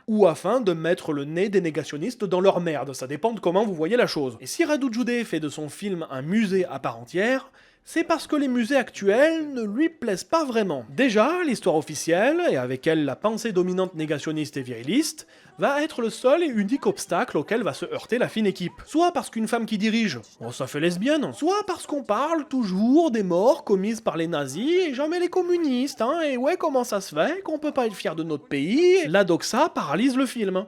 Ou afin de mettre le nez des négationnistes dans leur merde, ça dépend de comment vous voyez la chose. Et si Radu Jude fait de son film un musée à part entière, c'est parce que les musées actuels ne lui plaisent pas vraiment. Déjà, l'histoire officielle, et avec elle la pensée dominante négationniste et viriliste, va être le seul et unique obstacle auquel va se heurter la fine équipe. Soit parce qu'une femme qui dirige, oh, ça fait lesbienne, soit parce qu'on parle toujours des morts commises par les nazis et jamais les communistes, hein, et ouais, comment ça se fait qu'on peut pas être fier de notre pays, la doxa paralyse le film.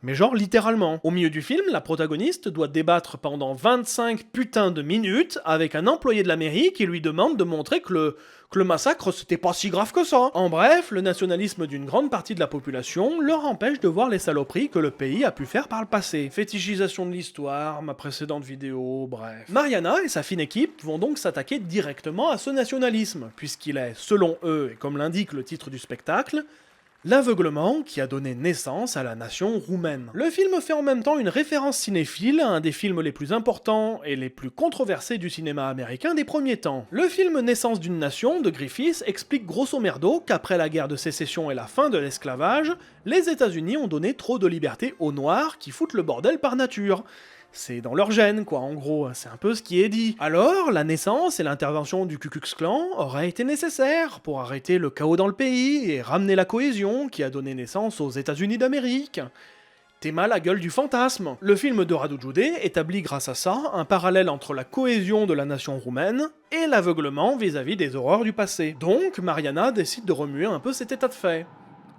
Mais genre littéralement. Au milieu du film, la protagoniste doit débattre pendant 25 putains de minutes avec un employé de la mairie qui lui demande de montrer que le massacre c'était pas si grave que ça. En bref, le nationalisme d'une grande partie de la population leur empêche de voir les saloperies que le pays a pu faire par le passé. Fétichisation de l'histoire, ma précédente vidéo, bref. Mariana et sa fine équipe vont donc s'attaquer directement à ce nationalisme, puisqu'il est, selon eux, et comme l'indique le titre du spectacle, L'aveuglement qui a donné naissance à la nation roumaine. Le film fait en même temps une référence cinéphile à un des films les plus importants et les plus controversés du cinéma américain des premiers temps. Le film Naissance d'une nation de Griffith explique grosso merdo qu'après la guerre de sécession et la fin de l'esclavage, les États-Unis ont donné trop de liberté aux Noirs qui foutent le bordel par nature. C'est dans leur gène, quoi, en gros, c'est un peu ce qui est dit. Alors, la naissance et l'intervention du Ku Klux Klan auraient été nécessaires pour arrêter le chaos dans le pays et ramener la cohésion qui a donné naissance aux États-Unis d'Amérique. T'es mal à gueule du fantasme. Le film de Radu Jude établit grâce à ça un parallèle entre la cohésion de la nation roumaine et l'aveuglement vis-à-vis des horreurs du passé. Donc, Mariana décide de remuer un peu cet état de fait.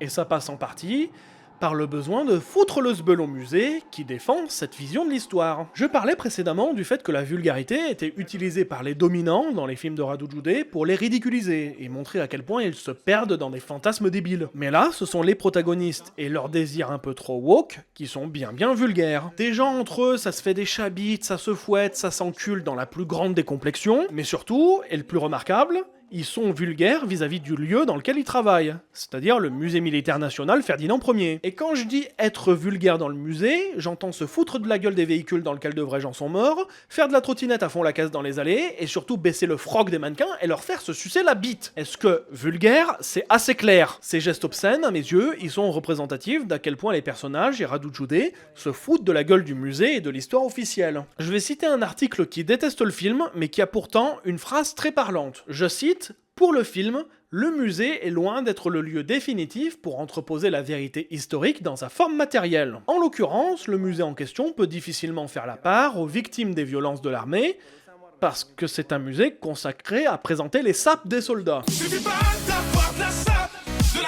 Et ça passe en partie par le besoin de foutre le sbeul au musée qui défend cette vision de l'histoire. Je parlais précédemment du fait que la vulgarité était utilisée par les dominants dans les films de Radu Jude pour les ridiculiser et montrer à quel point ils se perdent dans des fantasmes débiles. Mais là, ce sont les protagonistes et leurs désirs un peu trop woke qui sont bien vulgaires. Des gens entre eux, ça se fait des chabites, ça se fouette, ça s'encule dans la plus grande décomplexion, mais surtout, et le plus remarquable, ils sont vulgaires vis-à-vis du lieu dans lequel ils travaillent, c'est-à-dire le musée militaire national Ferdinand Ier. Et quand je dis être vulgaire dans le musée, j'entends se foutre de la gueule des véhicules dans lesquels de vrais gens sont morts, faire de la trottinette à fond la caisse dans les allées, et surtout baisser le froc des mannequins et leur faire se sucer la bite. Est-ce que vulgaire, c'est assez clair? Ces gestes obscènes, à mes yeux, ils sont représentatifs d'à quel point les personnages et Radu Jude se foutent de la gueule du musée et de l'histoire officielle. Je vais citer un article qui déteste le film, mais qui a pourtant une phrase très parlante. Je cite: pour le film, le musée est loin d'être le lieu définitif pour entreposer la vérité historique dans sa forme matérielle. En l'occurrence, le musée en question peut difficilement faire la part aux victimes des violences de l'armée, parce que c'est un musée consacré à présenter les sapes des soldats. Suffit pas d'avoir de la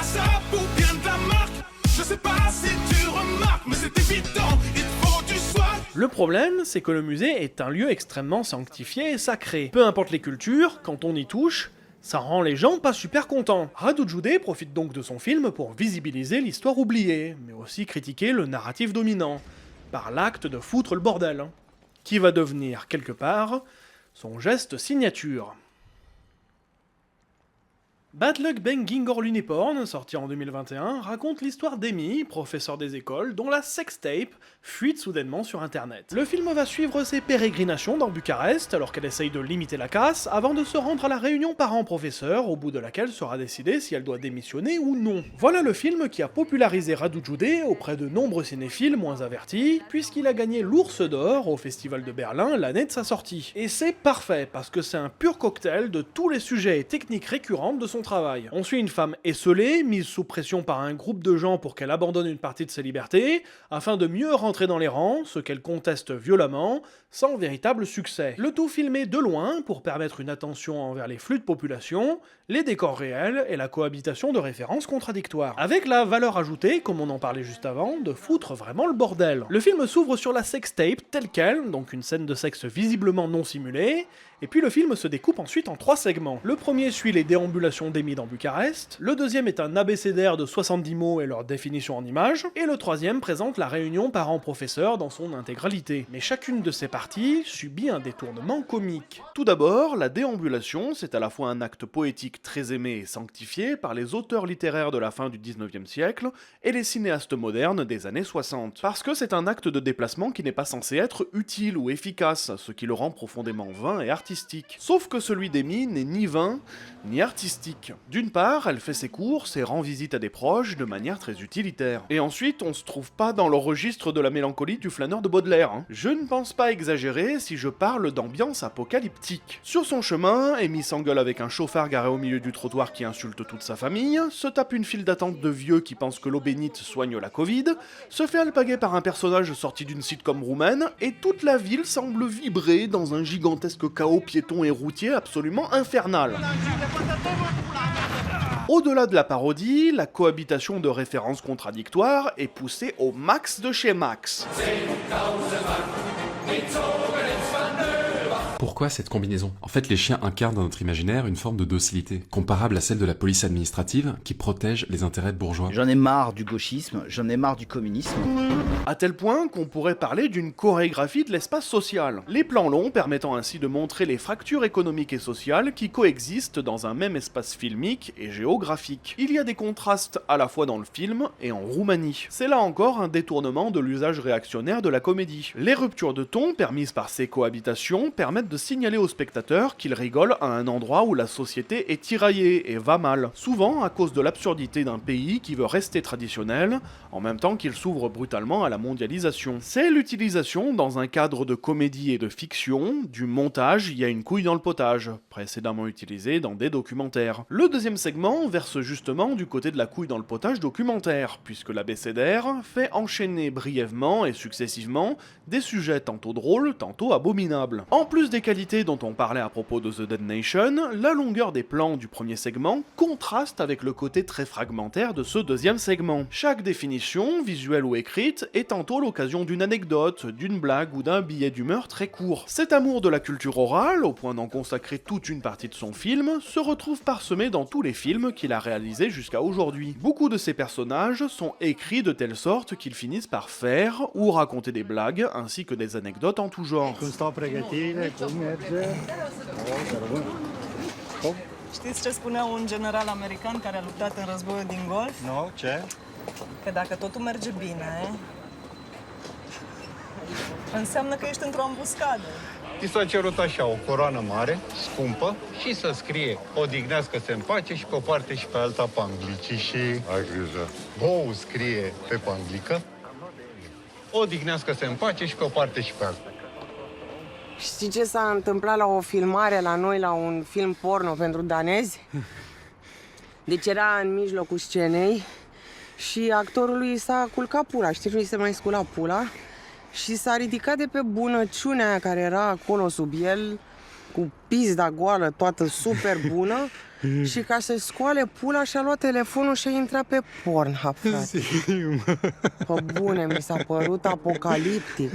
sape ou bien de la marque. Je sais pas si tu remarques, mais c'est évident, il faut du swag. Le problème, c'est que le musée est un lieu extrêmement sanctifié et sacré. Peu importe les cultures, quand on y touche, ça rend les gens pas super contents. Radu Jude profite donc de son film pour visibiliser l'histoire oubliée, mais aussi critiquer le narratif dominant, par l'acte de foutre le bordel, qui va devenir, quelque part, son geste signature. Bad Luck Banging Unicorn, sorti en 2021, raconte l'histoire d'Amy, professeur des écoles, dont la sextape fuite soudainement sur internet. Le film va suivre ses pérégrinations dans Bucarest, alors qu'elle essaye de limiter la casse, avant de se rendre à la réunion parents-professeurs, au bout de laquelle sera décidé si elle doit démissionner ou non. Voilà le film qui a popularisé Radu Jude auprès de nombreux cinéphiles moins avertis, puisqu'il a gagné l'Ours d'Or au Festival de Berlin l'année de sa sortie. Et c'est parfait, parce que c'est un pur cocktail de tous les sujets et techniques récurrentes de son travail. On suit une femme esseulée, mise sous pression par un groupe de gens pour qu'elle abandonne une partie de ses libertés, afin de mieux rentrer dans les rangs, ce qu'elle conteste violemment, sans véritable succès. Le tout filmé de loin pour permettre une attention envers les flux de population, les décors réels et la cohabitation de références contradictoires. Avec la valeur ajoutée, comme on en parlait juste avant, de foutre vraiment le bordel. Le film s'ouvre sur la sextape telle quelle, donc une scène de sexe visiblement non simulée, et puis le film se découpe ensuite en 3 segments. Le premier suit les déambulations d'Amy dans Bucarest, le deuxième est un abécédaire de 70 mots et leur définition en images, et le troisième présente la réunion parents-professeurs dans son intégralité. Mais chacune de ces parties subit un détournement comique. Tout d'abord, la déambulation, c'est à la fois un acte poétique très aimé et sanctifié par les auteurs littéraires de la fin du 19e siècle et les cinéastes modernes des années 60. Parce que c'est un acte de déplacement qui n'est pas censé être utile ou efficace, ce qui le rend profondément vain et artistique. Sauf que celui d'Amy n'est ni vain, ni artistique. D'une part, elle fait ses courses et rend visite à des proches de manière très utilitaire. Et ensuite, on se trouve pas dans le registre de la mélancolie du flâneur de Baudelaire. Je ne pense pas exagérer si je parle d'ambiance apocalyptique. Sur son chemin, Amy s'engueule avec un chauffard garé au milieu du trottoir qui insulte toute sa famille, se tape une file d'attente de vieux qui pensent que l'eau bénite soigne la Covid, se fait alpaguer par un personnage sorti d'une sitcom roumaine, et toute la ville semble vibrer dans un gigantesque chaos piéton et routier absolument infernal. Au-delà de la parodie, la cohabitation de références contradictoires est poussée au max de chez Max. Pourquoi cette combinaison? En fait, les chiens incarnent dans notre imaginaire une forme de docilité, comparable à celle de la police administrative qui protège les intérêts de bourgeois. J'en ai marre du gauchisme, j'en ai marre du communisme. À tel point qu'on pourrait parler d'une chorégraphie de l'espace social. Les plans longs permettant ainsi de montrer les fractures économiques et sociales qui coexistent dans un même espace filmique et géographique. Il y a des contrastes à la fois dans le film et en Roumanie. C'est là encore un détournement de l'usage réactionnaire de la comédie. Les ruptures de ton permises par ces cohabitations permettent de signaler aux spectateurs qu'ils rigolent à un endroit où la société est tiraillée et va mal, souvent à cause de l'absurdité d'un pays qui veut rester traditionnel, en même temps qu'il s'ouvre brutalement à la mondialisation. C'est l'utilisation, dans un cadre de comédie et de fiction, du montage « Il y a une couille dans le potage », précédemment utilisé dans des documentaires. Le deuxième segment verse justement du côté de la couille dans le potage documentaire, puisque l'abécédaire fait enchaîner brièvement et successivement des sujets tantôt drôles, tantôt abominables. En plus des qualités dont on parlait à propos de The Dead Nation, la longueur des plans du premier segment contraste avec le côté très fragmentaire de ce deuxième segment. Chaque définition, visuelle ou écrite, est tantôt l'occasion d'une anecdote, d'une blague ou d'un billet d'humeur très court. Cet amour de la culture orale, au point d'en consacrer toute une partie de son film, se retrouve parsemé dans tous les films qu'il a réalisés jusqu'à aujourd'hui. Beaucoup de ces personnages sont écrits de telle sorte qu'ils finissent par faire ou raconter des blagues ainsi que des anecdotes en tout genre. Știți ce spunea un general american care a luptat în războiul din Golf? Nu, ce? Că dacă totul merge bine, înseamnă că ești într-o ambuscadă. I s-a cerut așa, o coroană mare, scumpă, și să scrie odihnească-se în pace și pe o parte și pe alta pe anglicii și... Ai grijă. Bou scrie pe panglică, odihnească-se în pace și pe o parte și pe alta. Știi ce s-a întâmplat la o filmare la noi, la un film porno pentru danezi? Deci era în mijlocul scenei și actorului s-a culcat pula, știi, nu se mai scula pula și s-a ridicat de pe bunăciunea aia care era acolo sub el, cu pizda goală, toată super bună, și ca să scoale pula și-a luat telefonul și a intrat pe Pornhub, frate. Pe bune, mi s-a părut apocaliptic.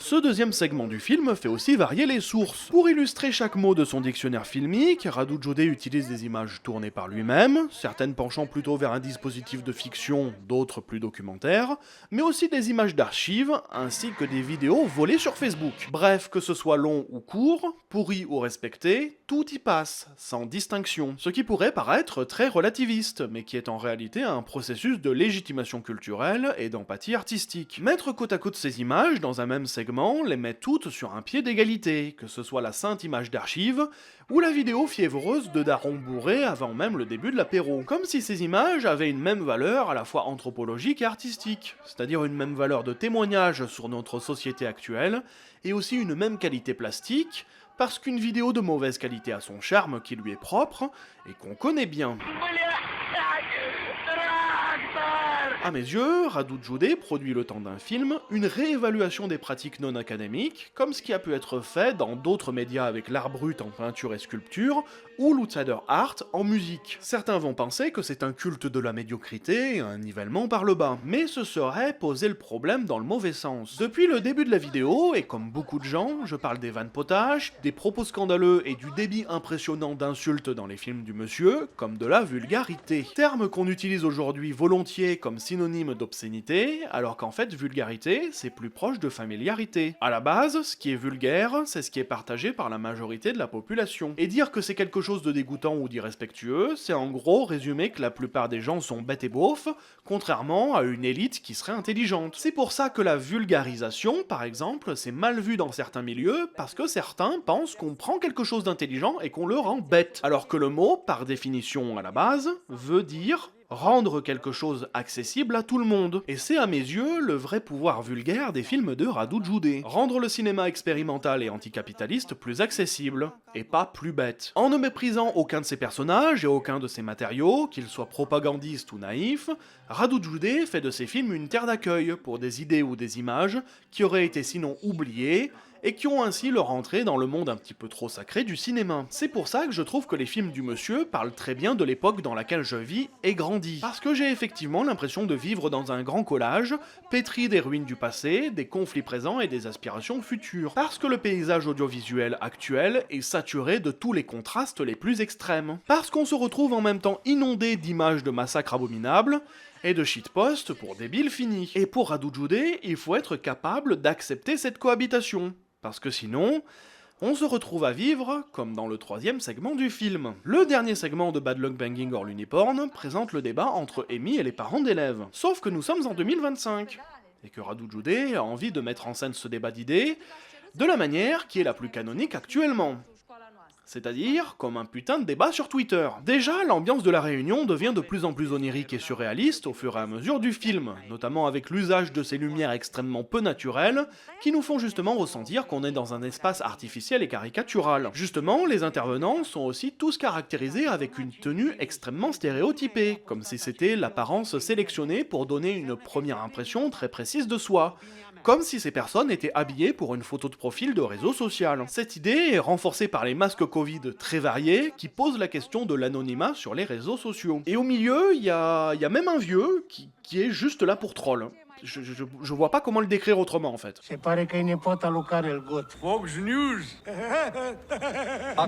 Ce deuxième segment du film fait aussi varier les sources. Pour illustrer chaque mot de son dictionnaire filmique, Radu Jude utilise des images tournées par lui-même, certaines penchant plutôt vers un dispositif de fiction, d'autres plus documentaires, mais aussi des images d'archives, ainsi que des vidéos volées sur Facebook. Bref, que ce soit long ou court, pourri ou respecté, tout y passe, sans distinction. Ce qui pourrait paraître très relativiste, mais qui est en réalité un processus de légitimation culturelle et d'empathie artistique. Mettre côte à côte ces images dans un même segment les met toutes sur un pied d'égalité, que ce soit la sainte image d'archive ou la vidéo fiévreuse de Daron bourré avant même le début de l'apéro. Comme si ces images avaient une même valeur à la fois anthropologique et artistique, c'est-à-dire une même valeur de témoignage sur notre société actuelle, et aussi une même qualité plastique, parce qu'une vidéo de mauvaise qualité a son charme qui lui est propre, et qu'on connaît bien. À mes yeux, Radu Jude produit le temps d'un film une réévaluation des pratiques non académiques, comme ce qui a pu être fait dans d'autres médias avec l'art brut en peinture et sculpture, ou l'outsider art en musique. Certains vont penser que c'est un culte de la médiocrité et un nivellement par le bas, mais ce serait poser le problème dans le mauvais sens. Depuis le début de la vidéo, et comme beaucoup de gens, je parle des vannes potaches, des propos scandaleux et du débit impressionnant d'insultes dans les films du monsieur, comme de la vulgarité. Terme qu'on utilise aujourd'hui volontiers comme synonyme d'obscénité, alors qu'en fait vulgarité, c'est plus proche de familiarité. À la base, ce qui est vulgaire, c'est ce qui est partagé par la majorité de la population. Et dire que c'est quelque chose de dégoûtant ou d'irrespectueux, c'est en gros résumer que la plupart des gens sont bêtes et beaufs, contrairement à une élite qui serait intelligente. C'est pour ça que la vulgarisation, par exemple, c'est mal vu dans certains milieux, parce que certains pensent qu'on prend quelque chose d'intelligent et qu'on le rend bête. Alors que le mot, par définition à la base, veut dire rendre quelque chose accessible à tout le monde. Et c'est à mes yeux le vrai pouvoir vulgaire des films de Radu Jude. Rendre le cinéma expérimental et anticapitaliste plus accessible, et pas plus bête. En ne méprisant aucun de ses personnages et aucun de ses matériaux, qu'ils soient propagandistes ou naïfs, Radu Jude fait de ses films une terre d'accueil pour des idées ou des images qui auraient été sinon oubliées, et qui ont ainsi leur entrée dans le monde un petit peu trop sacré du cinéma. C'est pour ça que je trouve que les films du monsieur parlent très bien de l'époque dans laquelle je vis et grandis. Parce que j'ai effectivement l'impression de vivre dans un grand collage, pétri des ruines du passé, des conflits présents et des aspirations futures. Parce que le paysage audiovisuel actuel est saturé de tous les contrastes les plus extrêmes. Parce qu'on se retrouve en même temps inondé d'images de massacres abominables, et de shitpost pour débiles finis. Et pour Radu Jude, il faut être capable d'accepter cette cohabitation. Parce que sinon, on se retrouve à vivre comme dans le 3e segment du film. Le dernier segment de Bad Luck Banging or Luniporn présente le débat entre Amy et les parents d'élèves. Sauf que nous sommes en 2025, et que Radu Jude a envie de mettre en scène ce débat d'idées de la manière qui est la plus canonique actuellement. C'est-à-dire comme un putain de débat sur Twitter. Déjà, l'ambiance de la réunion devient de plus en plus onirique et surréaliste au fur et à mesure du film, notamment avec l'usage de ces lumières extrêmement peu naturelles, qui nous font justement ressentir qu'on est dans un espace artificiel et caricatural. Justement, les intervenants sont aussi tous caractérisés avec une tenue extrêmement stéréotypée, comme si c'était l'apparence sélectionnée pour donner une première impression très précise de soi. Comme si ces personnes étaient habillées pour une photo de profil de réseau social. Cette idée est renforcée par les masques Covid très variés qui posent la question de l'anonymat sur les réseaux sociaux. Et au milieu, il y a même un vieux qui est juste là pour troll. Je vois pas comment le décrire autrement en fait. Se pare că e nepota lui Karel Gott. Fox News!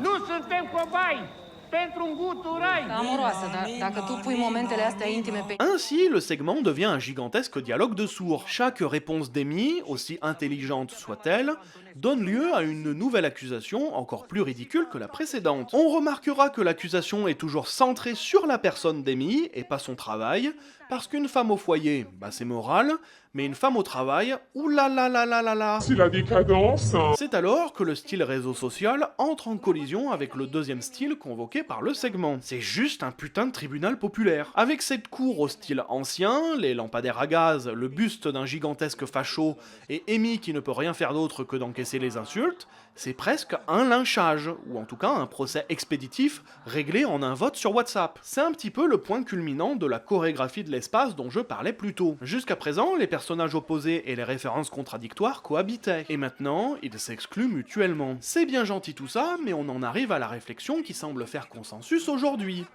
Nu suntem cobai! Pentru un guturai! Amoroasă, dar dacă tu pui momentele astea intime pe... Ainsi, le segment devient un gigantesque dialogue de sourds. Chaque réponse d'Amy, aussi intelligente soit-elle, donne lieu à une nouvelle accusation encore plus ridicule que la précédente. On remarquera que l'accusation est toujours centrée sur la personne d'Amy et pas son travail, parce qu'une femme au foyer, bah c'est moral, mais une femme au travail, oulala. C'est la décadence. C'est alors que le style réseau social entre en collision avec le deuxième style convoqué par le segment. C'est juste un putain de tribunal populaire. Avec cette cour au style ancien, les lampadaires à gaz, le buste d'un gigantesque facho et Amy qui ne peut rien faire d'autre que d'encaisser les insultes, c'est presque un lynchage, ou en tout cas un procès expéditif réglé en un vote sur WhatsApp. C'est un petit peu le point culminant de la chorégraphie de l'espace dont je parlais plus tôt. Jusqu'à présent, les personnages opposés et les références contradictoires cohabitaient, et maintenant, ils s'excluent mutuellement. C'est bien gentil tout ça, mais on en arrive à la réflexion qui semble faire consensus aujourd'hui.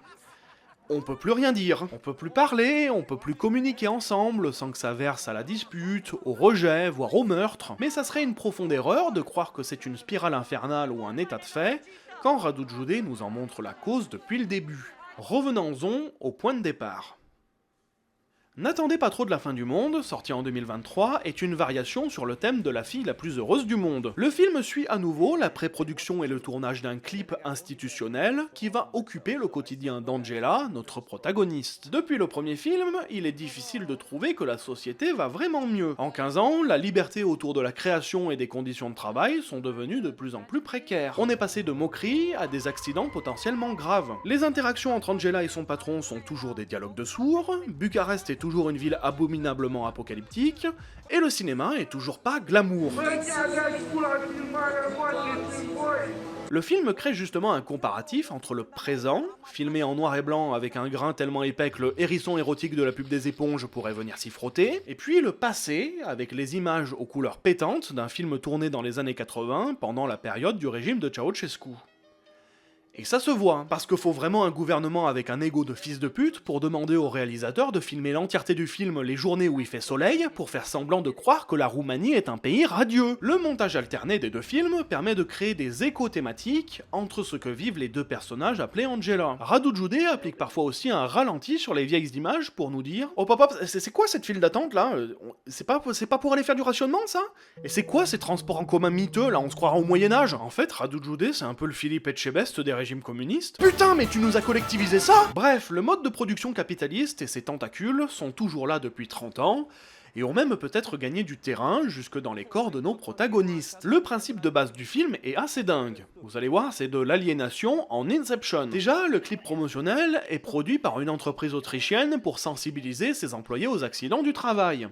On peut plus rien dire, on peut plus parler, on peut plus communiquer ensemble sans que ça verse à la dispute, au rejet, voire au meurtre. Mais ça serait une profonde erreur de croire que c'est une spirale infernale ou un état de fait, quand Radu Jude nous en montre la cause depuis le début. Revenons-en au point de départ. N'attendez pas trop de la fin du monde, sorti en 2023, est une variation sur le thème de la fille la plus heureuse du monde. Le film suit à nouveau la pré-production et le tournage d'un clip institutionnel qui va occuper le quotidien d'Angela, notre protagoniste. Depuis le premier film, il est difficile de trouver que la société va vraiment mieux. En 15 ans, la liberté autour de la création et des conditions de travail sont devenues de plus en plus précaires. On est passé de moqueries à des accidents potentiellement graves. Les interactions entre Angela et son patron sont toujours des dialogues de sourds, Bucarest est toujours une ville abominablement apocalyptique, et le cinéma est toujours pas glamour. Le film crée justement un comparatif entre le présent, filmé en noir et blanc avec un grain tellement épais que le hérisson érotique de la pub des éponges pourrait venir s'y frotter, et puis le passé, avec les images aux couleurs pétantes d'un film tourné dans les années 80 pendant la période du régime de Ceausescu. Et ça se voit, parce qu'il faut vraiment un gouvernement avec un ego de fils de pute pour demander au réalisateur de filmer l'entièreté du film les journées où il fait soleil, pour faire semblant de croire que la Roumanie est un pays radieux. Le montage alterné des deux films permet de créer des échos thématiques entre ce que vivent les deux personnages appelés Angela. Radu Jude applique parfois aussi un ralenti sur les vieilles images pour nous dire « Oh papa, c'est quoi cette file d'attente là? C'est pas pour aller faire du rationnement ça? Et c'est quoi ces transports en commun miteux là, on se croira au Moyen-Âge ?» En fait, Radu Jude c'est un peu le Philippe Etchebest des régime communiste. Putain, mais tu nous as collectivisé ça? Bref, le mode de production capitaliste et ses tentacules sont toujours là depuis 30 ans, et ont même peut-être gagné du terrain jusque dans les corps de nos protagonistes. Le principe de base du film est assez dingue. Vous allez voir, c'est de l'aliénation en Inception. Déjà, le clip promotionnel est produit par une entreprise autrichienne pour sensibiliser ses employés aux accidents du travail.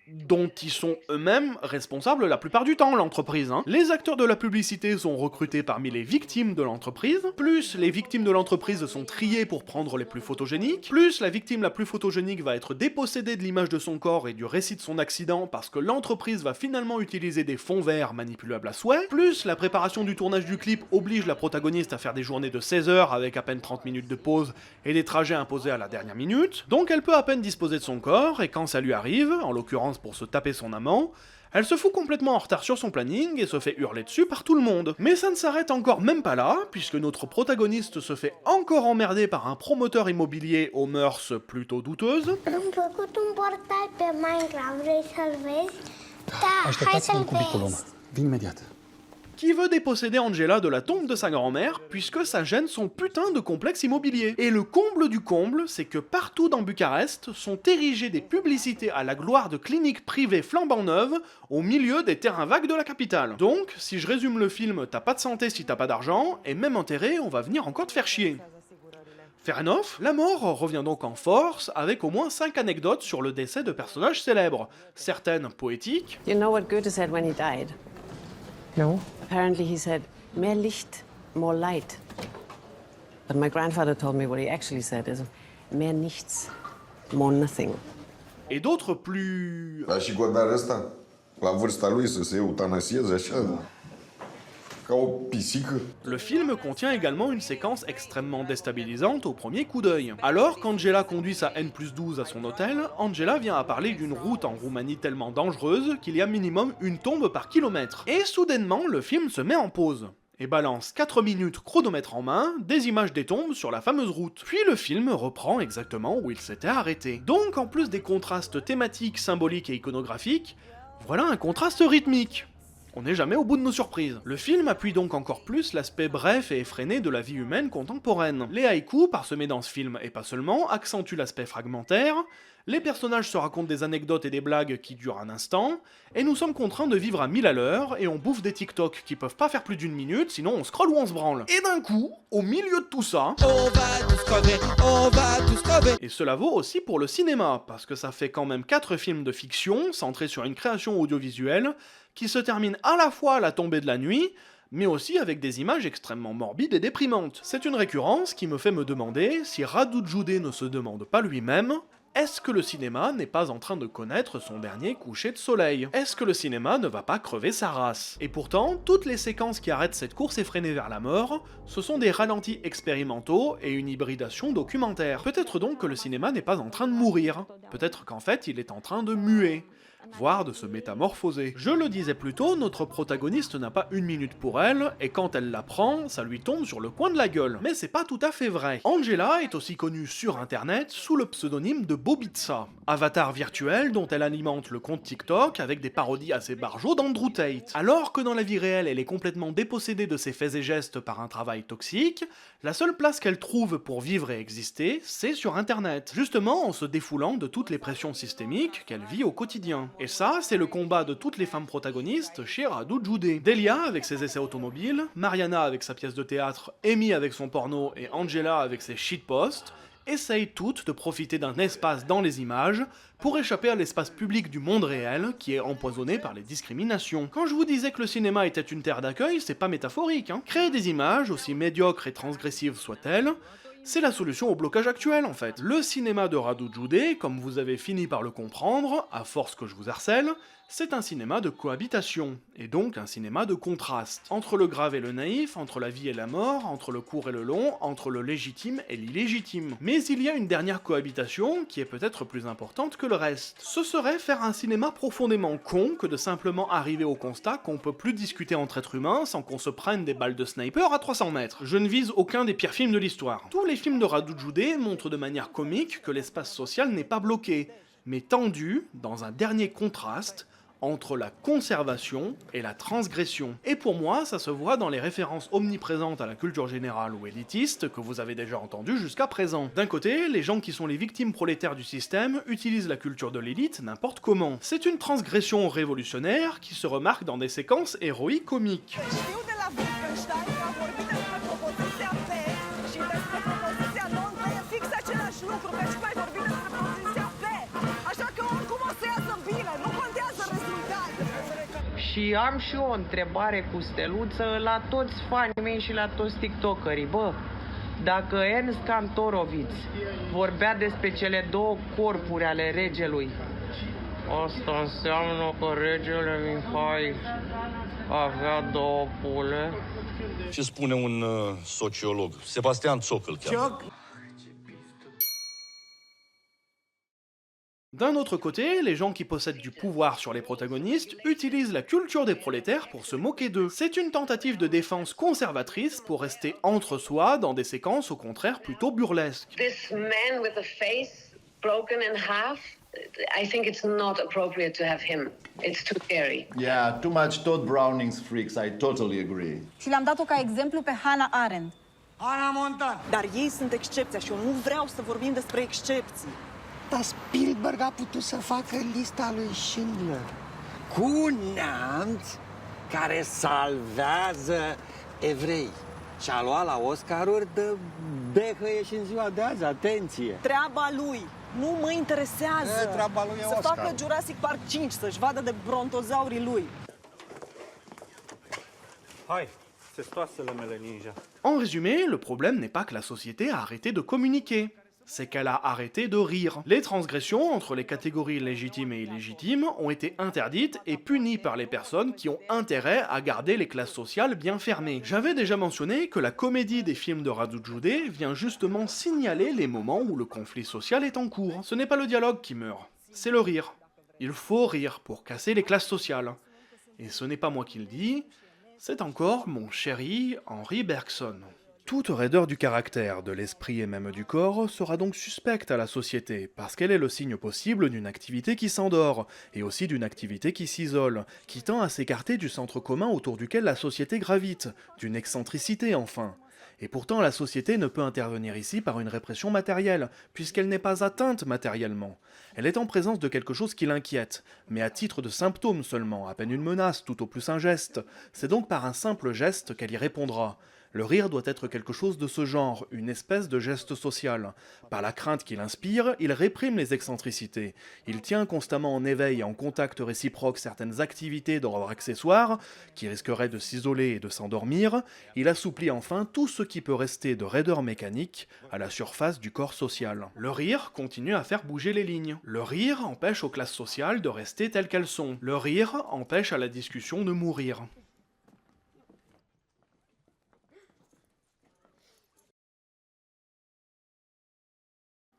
dont ils sont eux-mêmes responsables la plupart du temps, l'entreprise. Les acteurs de la publicité sont recrutés parmi les victimes de l'entreprise, plus les victimes de l'entreprise sont triées pour prendre les plus photogéniques, plus la victime la plus photogénique va être dépossédée de l'image de son corps et du récit de son accident parce que l'entreprise va finalement utiliser des fonds verts manipulables à souhait, plus la préparation du tournage du clip oblige la protagoniste à faire des journées de 16 heures avec à peine 30 minutes de pause et des trajets imposés à la dernière minute, donc elle peut à peine disposer de son corps, et quand ça lui arrive, en l'occurrence pour se taper son amant, elle se fout complètement en retard sur son planning et se fait hurler dessus par tout le monde. Mais ça ne s'arrête encore même pas là, puisque notre protagoniste se fait encore emmerder par un promoteur immobilier aux mœurs plutôt douteuses. Vin imediat. Qui veut déposséder Angela de la tombe de sa grand-mère, puisque ça gêne son putain de complexe immobilier. Et le comble du comble, c'est que partout dans Bucarest sont érigées des publicités à la gloire de cliniques privées flambant neuves, au milieu des terrains vagues de la capitale. Donc, si je résume le film, t'as pas de santé si t'as pas d'argent, et même enterré, on va venir encore te faire chier. Fair enough, la mort revient donc en force, avec au moins 5 anecdotes sur le décès de personnages célèbres, certaines poétiques. You know what Goethe said when he died? No. Apparently he said, mehr Licht, more light. But my grandfather told me what he actually said is, mehr nichts, more nothing. Et d'autres plus... Dar și Godard ăsta, la vârsta lui, să se eutanasieze așa, ca o pisică. Le film contient également une séquence extrêmement déstabilisante au premier coup d'œil. Alors qu'Angela conduit sa N+12 à son hôtel, Angela vient à parler d'une route en Roumanie tellement dangereuse qu'il y a minimum une tombe par kilomètre. Et soudainement, le film se met en pause et balance 4 minutes chronomètre en main, des images des tombes sur la fameuse route. Puis le film reprend exactement où il s'était arrêté. Donc en plus des contrastes thématiques, symboliques et iconographiques, voilà un contraste rythmique. On n'est jamais au bout de nos surprises. Le film appuie donc encore plus l'aspect bref et effréné de la vie humaine contemporaine. Les haïkus, parsemés dans ce film et pas seulement, accentuent l'aspect fragmentaire, les personnages se racontent des anecdotes et des blagues qui durent un instant, et nous sommes contraints de vivre à 1000 à l'heure, et on bouffe des TikTok qui peuvent pas faire plus d'une minute, sinon on scrolle ou on se branle. Et d'un coup, au milieu de tout ça... On va tous crever. Et cela vaut aussi pour le cinéma, parce que ça fait quand même 4 films de fiction, centrés sur une création audiovisuelle, qui se terminent à la fois à la tombée de la nuit, mais aussi avec des images extrêmement morbides et déprimantes. C'est une récurrence qui me fait me demander si Radu Jude ne se demande pas lui-même: est-ce que le cinéma n'est pas en train de connaître son dernier coucher de soleil? Est-ce que le cinéma ne va pas crever sa race? Et pourtant, toutes les séquences qui arrêtent cette course effrénée vers la mort, ce sont des ralentis expérimentaux et une hybridation documentaire. Peut-être donc que le cinéma n'est pas en train de mourir. Peut-être qu'en fait, il est en train de muer, voire de se métamorphoser. Je le disais plus tôt, notre protagoniste n'a pas une minute pour elle, et quand elle la prend, ça lui tombe sur le coin de la gueule. Mais c'est pas tout à fait vrai. Angela est aussi connue sur internet sous le pseudonyme de Bobitsa, avatar virtuel dont elle alimente le compte TikTok avec des parodies assez barjots d'Andrew Tate. Alors que dans la vie réelle, elle est complètement dépossédée de ses faits et gestes par un travail toxique, la seule place qu'elle trouve pour vivre et exister, c'est sur internet. Justement en se défoulant de toutes les pressions systémiques qu'elle vit au quotidien. Et ça, c'est le combat de toutes les femmes protagonistes chez Radu Jude. Delia avec ses essais automobiles, Mariana avec sa pièce de théâtre, Amy avec son porno et Angela avec ses shitposts, essayent toutes de profiter d'un espace dans les images pour échapper à l'espace public du monde réel qui est empoisonné par les discriminations. Quand je vous disais que le cinéma était une terre d'accueil, c'est pas métaphorique, hein. Créer des images, aussi médiocres et transgressives soient-elles, c'est la solution au blocage actuel en fait. Le cinéma de Radu Jude, comme vous avez fini par le comprendre, à force que je vous harcèle, c'est un cinéma de cohabitation, et donc un cinéma de contraste. Entre le grave et le naïf, entre la vie et la mort, entre le court et le long, entre le légitime et l'illégitime. Mais il y a une dernière cohabitation qui est peut-être plus importante que le reste. Ce serait faire un cinéma profondément con que de simplement arriver au constat qu'on peut plus discuter entre êtres humains sans qu'on se prenne des balles de sniper à 300 mètres. Je ne vise aucun des pires films de l'histoire. Tous les films de Radu Jude montrent de manière comique que l'espace social n'est pas bloqué, mais tendu dans un dernier contraste entre la conservation et la transgression. Et pour moi, ça se voit dans les références omniprésentes à la culture générale ou élitiste que vous avez déjà entendues jusqu'à présent. D'un côté, les gens qui sont les victimes prolétaires du système utilisent la culture de l'élite n'importe comment. C'est une transgression révolutionnaire qui se remarque dans des séquences héroïques comiques. Așa că oricum o să iasă bine, nu Și am și eu o întrebare cu steluță la toți fanii mei și la toți tiktokerii. Bă, dacă Ernst Kantorowicz vorbea despre cele două corpuri ale regelui, asta înseamnă că regele Mihai avea două pule? Ce spune un sociolog? Sebastian Țoc îl cheamă. D'un autre côté, les gens qui possèdent du pouvoir sur les protagonistes utilisent la culture des prolétaires pour se moquer d'eux. C'est une tentative de défense conservatrice pour rester entre soi dans des séquences au contraire plutôt burlesques. This man with a face broken in half, I think it's not appropriate to have him. It's too scary. Yeah, too much Todd Browning's freaks, I totally agree. Și le-am dat-o ca exemplu pe Hannah Arendt. Ana Montan! Dar ei sunt excepția și eu nu vreau să vorbim despre excepții. Dar Spielberg a putut să facă lista lui Schindler cu un neamț care salvează evrei. Și a luat la Oscaruri de behăie și în ziua de azi, atenție! Treaba lui, nu mă interesează. Treaba lui e să Oscar. facă Jurassic Park 5, să-și vadă de brontozaurii lui. Hai, testoasele mele ninja. En résumé, le problème n'est pas que la société a arrêté de communiquer, c'est qu'elle a arrêté de rire. Les transgressions entre les catégories légitimes et illégitimes ont été interdites et punies par les personnes qui ont intérêt à garder les classes sociales bien fermées. J'avais déjà mentionné que la comédie des films de Radu Jude vient justement signaler les moments où le conflit social est en cours. Ce n'est pas le dialogue qui meurt, c'est le rire. Il faut rire pour casser les classes sociales. Et ce n'est pas moi qui le dis, c'est encore mon chéri Henri Bergson. Toute raideur du caractère, de l'esprit et même du corps sera donc suspecte à la société, parce qu'elle est le signe possible d'une activité qui s'endort, et aussi d'une activité qui s'isole, qui tend à s'écarter du centre commun autour duquel la société gravite, d'une excentricité enfin. Et pourtant la société ne peut intervenir ici par une répression matérielle, puisqu'elle n'est pas atteinte matériellement. Elle est en présence de quelque chose qui l'inquiète, mais à titre de symptôme seulement, à peine une menace, tout au plus un geste. C'est donc par un simple geste qu'elle y répondra. Le rire doit être quelque chose de ce genre, une espèce de geste social. Par la crainte qu'il inspire, il réprime les excentricités. Il tient constamment en éveil et en contact réciproque certaines activités d'ordre accessoire, qui risqueraient de s'isoler et de s'endormir. Il assouplit enfin tout ce qui peut rester de raideur mécanique à la surface du corps social. Le rire continue à faire bouger les lignes. Le rire empêche aux classes sociales de rester telles qu'elles sont. Le rire empêche à la discussion de mourir.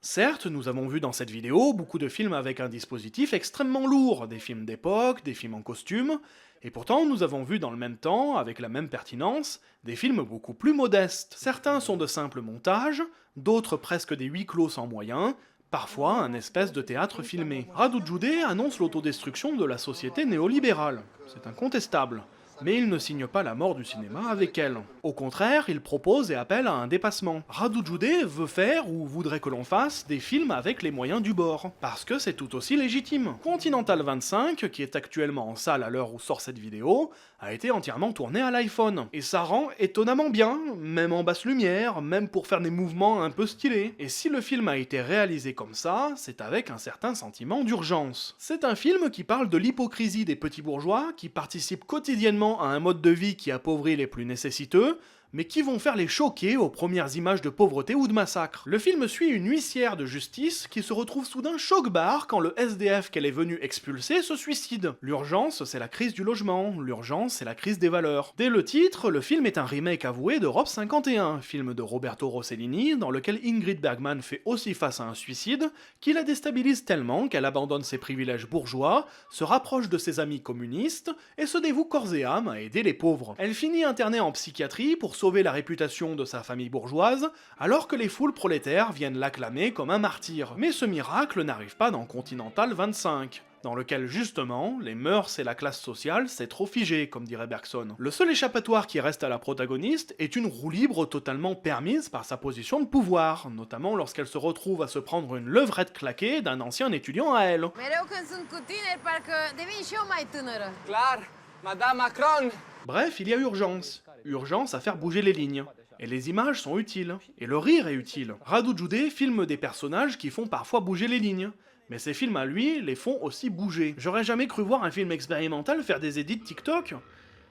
Certes, nous avons vu dans cette vidéo beaucoup de films avec un dispositif extrêmement lourd, des films d'époque, des films en costume, et pourtant nous avons vu dans le même temps, avec la même pertinence, des films beaucoup plus modestes. Certains sont de simples montages, d'autres presque des huis clos sans moyens, parfois un espèce de théâtre filmé. Radu Jude annonce l'autodestruction de la société néolibérale, c'est incontestable. Mais il ne signe pas la mort du cinéma avec elle. Au contraire, il propose et appelle à un dépassement. Radu Jude veut faire, ou voudrait que l'on fasse, des films avec les moyens du bord. Parce que c'est tout aussi légitime. Continental 25, qui est actuellement en salle à l'heure où sort cette vidéo, a été entièrement tourné à l'iPhone. Et ça rend étonnamment bien, même en basse lumière, même pour faire des mouvements un peu stylés. Et si le film a été réalisé comme ça, c'est avec un certain sentiment d'urgence. C'est un film qui parle de l'hypocrisie des petits bourgeois, qui participent quotidiennement à un mode de vie qui appauvrit les plus nécessiteux, mais qui vont faire les choquer aux premières images de pauvreté ou de massacre. Le film suit une huissière de justice qui se retrouve soudain choc-barre quand le SDF qu'elle est venue expulser se suicide. L'urgence, c'est la crise du logement, l'urgence, c'est la crise des valeurs. Dès le titre, le film est un remake avoué d'Europe 51, film de Roberto Rossellini, dans lequel Ingrid Bergman fait aussi face à un suicide, qui la déstabilise tellement qu'elle abandonne ses privilèges bourgeois, se rapproche de ses amis communistes, et se dévoue corps et âme à aider les pauvres. Elle finit internée en psychiatrie pour sauver la réputation de sa famille bourgeoise, alors que les foules prolétaires viennent l'acclamer comme un martyr. Mais ce miracle n'arrive pas dans Continental 25, dans lequel justement, les mœurs et la classe sociale c'est trop figé, comme dirait Bergson. Le seul échappatoire qui reste à la protagoniste est une roue libre totalement permise par sa position de pouvoir, notamment lorsqu'elle se retrouve à se prendre une levrette claquée d'un ancien étudiant à elle. Mereu când sunt cu tineri, parcă devin și eu mai tânără. Clar, Madame Macron! Bref, il y a urgence. Urgence à faire bouger les lignes. Et les images sont utiles. Et le rire est utile. Radu Jude filme des personnages qui font parfois bouger les lignes. Mais ses films à lui les font aussi bouger. J'aurais jamais cru voir un film expérimental faire des edits TikTok.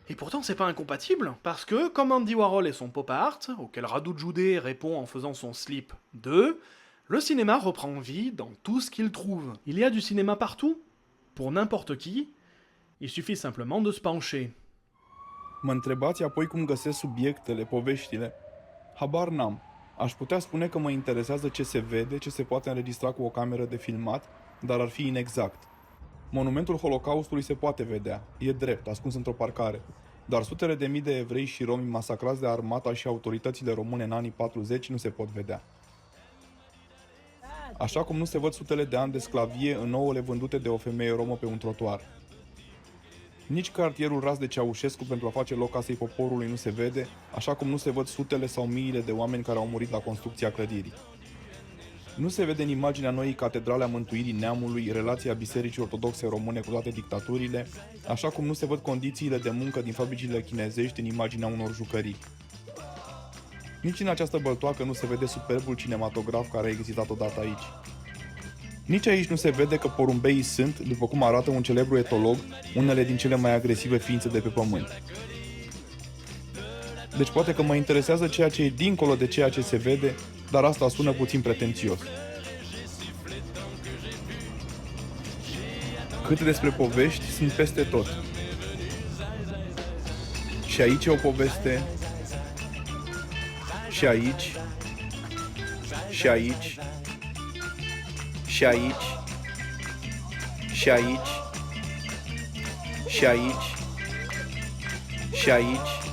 Et pourtant c'est pas incompatible, parce que comme Andy Warhol et son pop art, auquel Radu Jude répond en faisant son slip 2, le cinéma reprend vie dans tout ce qu'il trouve. Il y a du cinéma partout, pour n'importe qui, il suffit simplement de se pencher. Mă întrebați apoi cum găsesc subiectele, poveștile. Habar n-am. Aș putea spune că mă interesează ce se vede, ce se poate înregistra cu o cameră de filmat, dar ar fi inexact. Monumentul Holocaustului se poate vedea, e drept, ascuns într-o parcare, dar sutele de mii de evrei și romi masacrați de armata și autoritățile române în anii 40 nu se pot vedea. Așa cum nu se văd sutele de ani de sclavie în ouăle vândute de o femeie romă pe un trotuar. Nici cartierul ras de Ceaușescu pentru a face loc casei poporului nu se vede, așa cum nu se văd sutele sau miile de oameni care au murit la construcția clădirii. Nu se vede în imaginea noii catedrale a Mântuirii Neamului relația Bisericii Ortodoxe Române cu toate dictaturile, așa cum nu se văd condițiile de muncă din fabricile chinezești în imaginea unor jucării. Nici în această băltoacă nu se vede superbul cinematograf care a existat odată aici. Nici aici nu se vede că porumbeii sunt, după cum arată un celebru etolog, unele din cele mai agresive ființe de pe pământ. Deci poate că mă interesează ceea ce e dincolo de ceea ce se vede, dar asta sună puțin pretențios. Cât despre povești, sunt peste tot. Și aici e o poveste, și aici, și aici, și aici, și aici, și aici, și aici,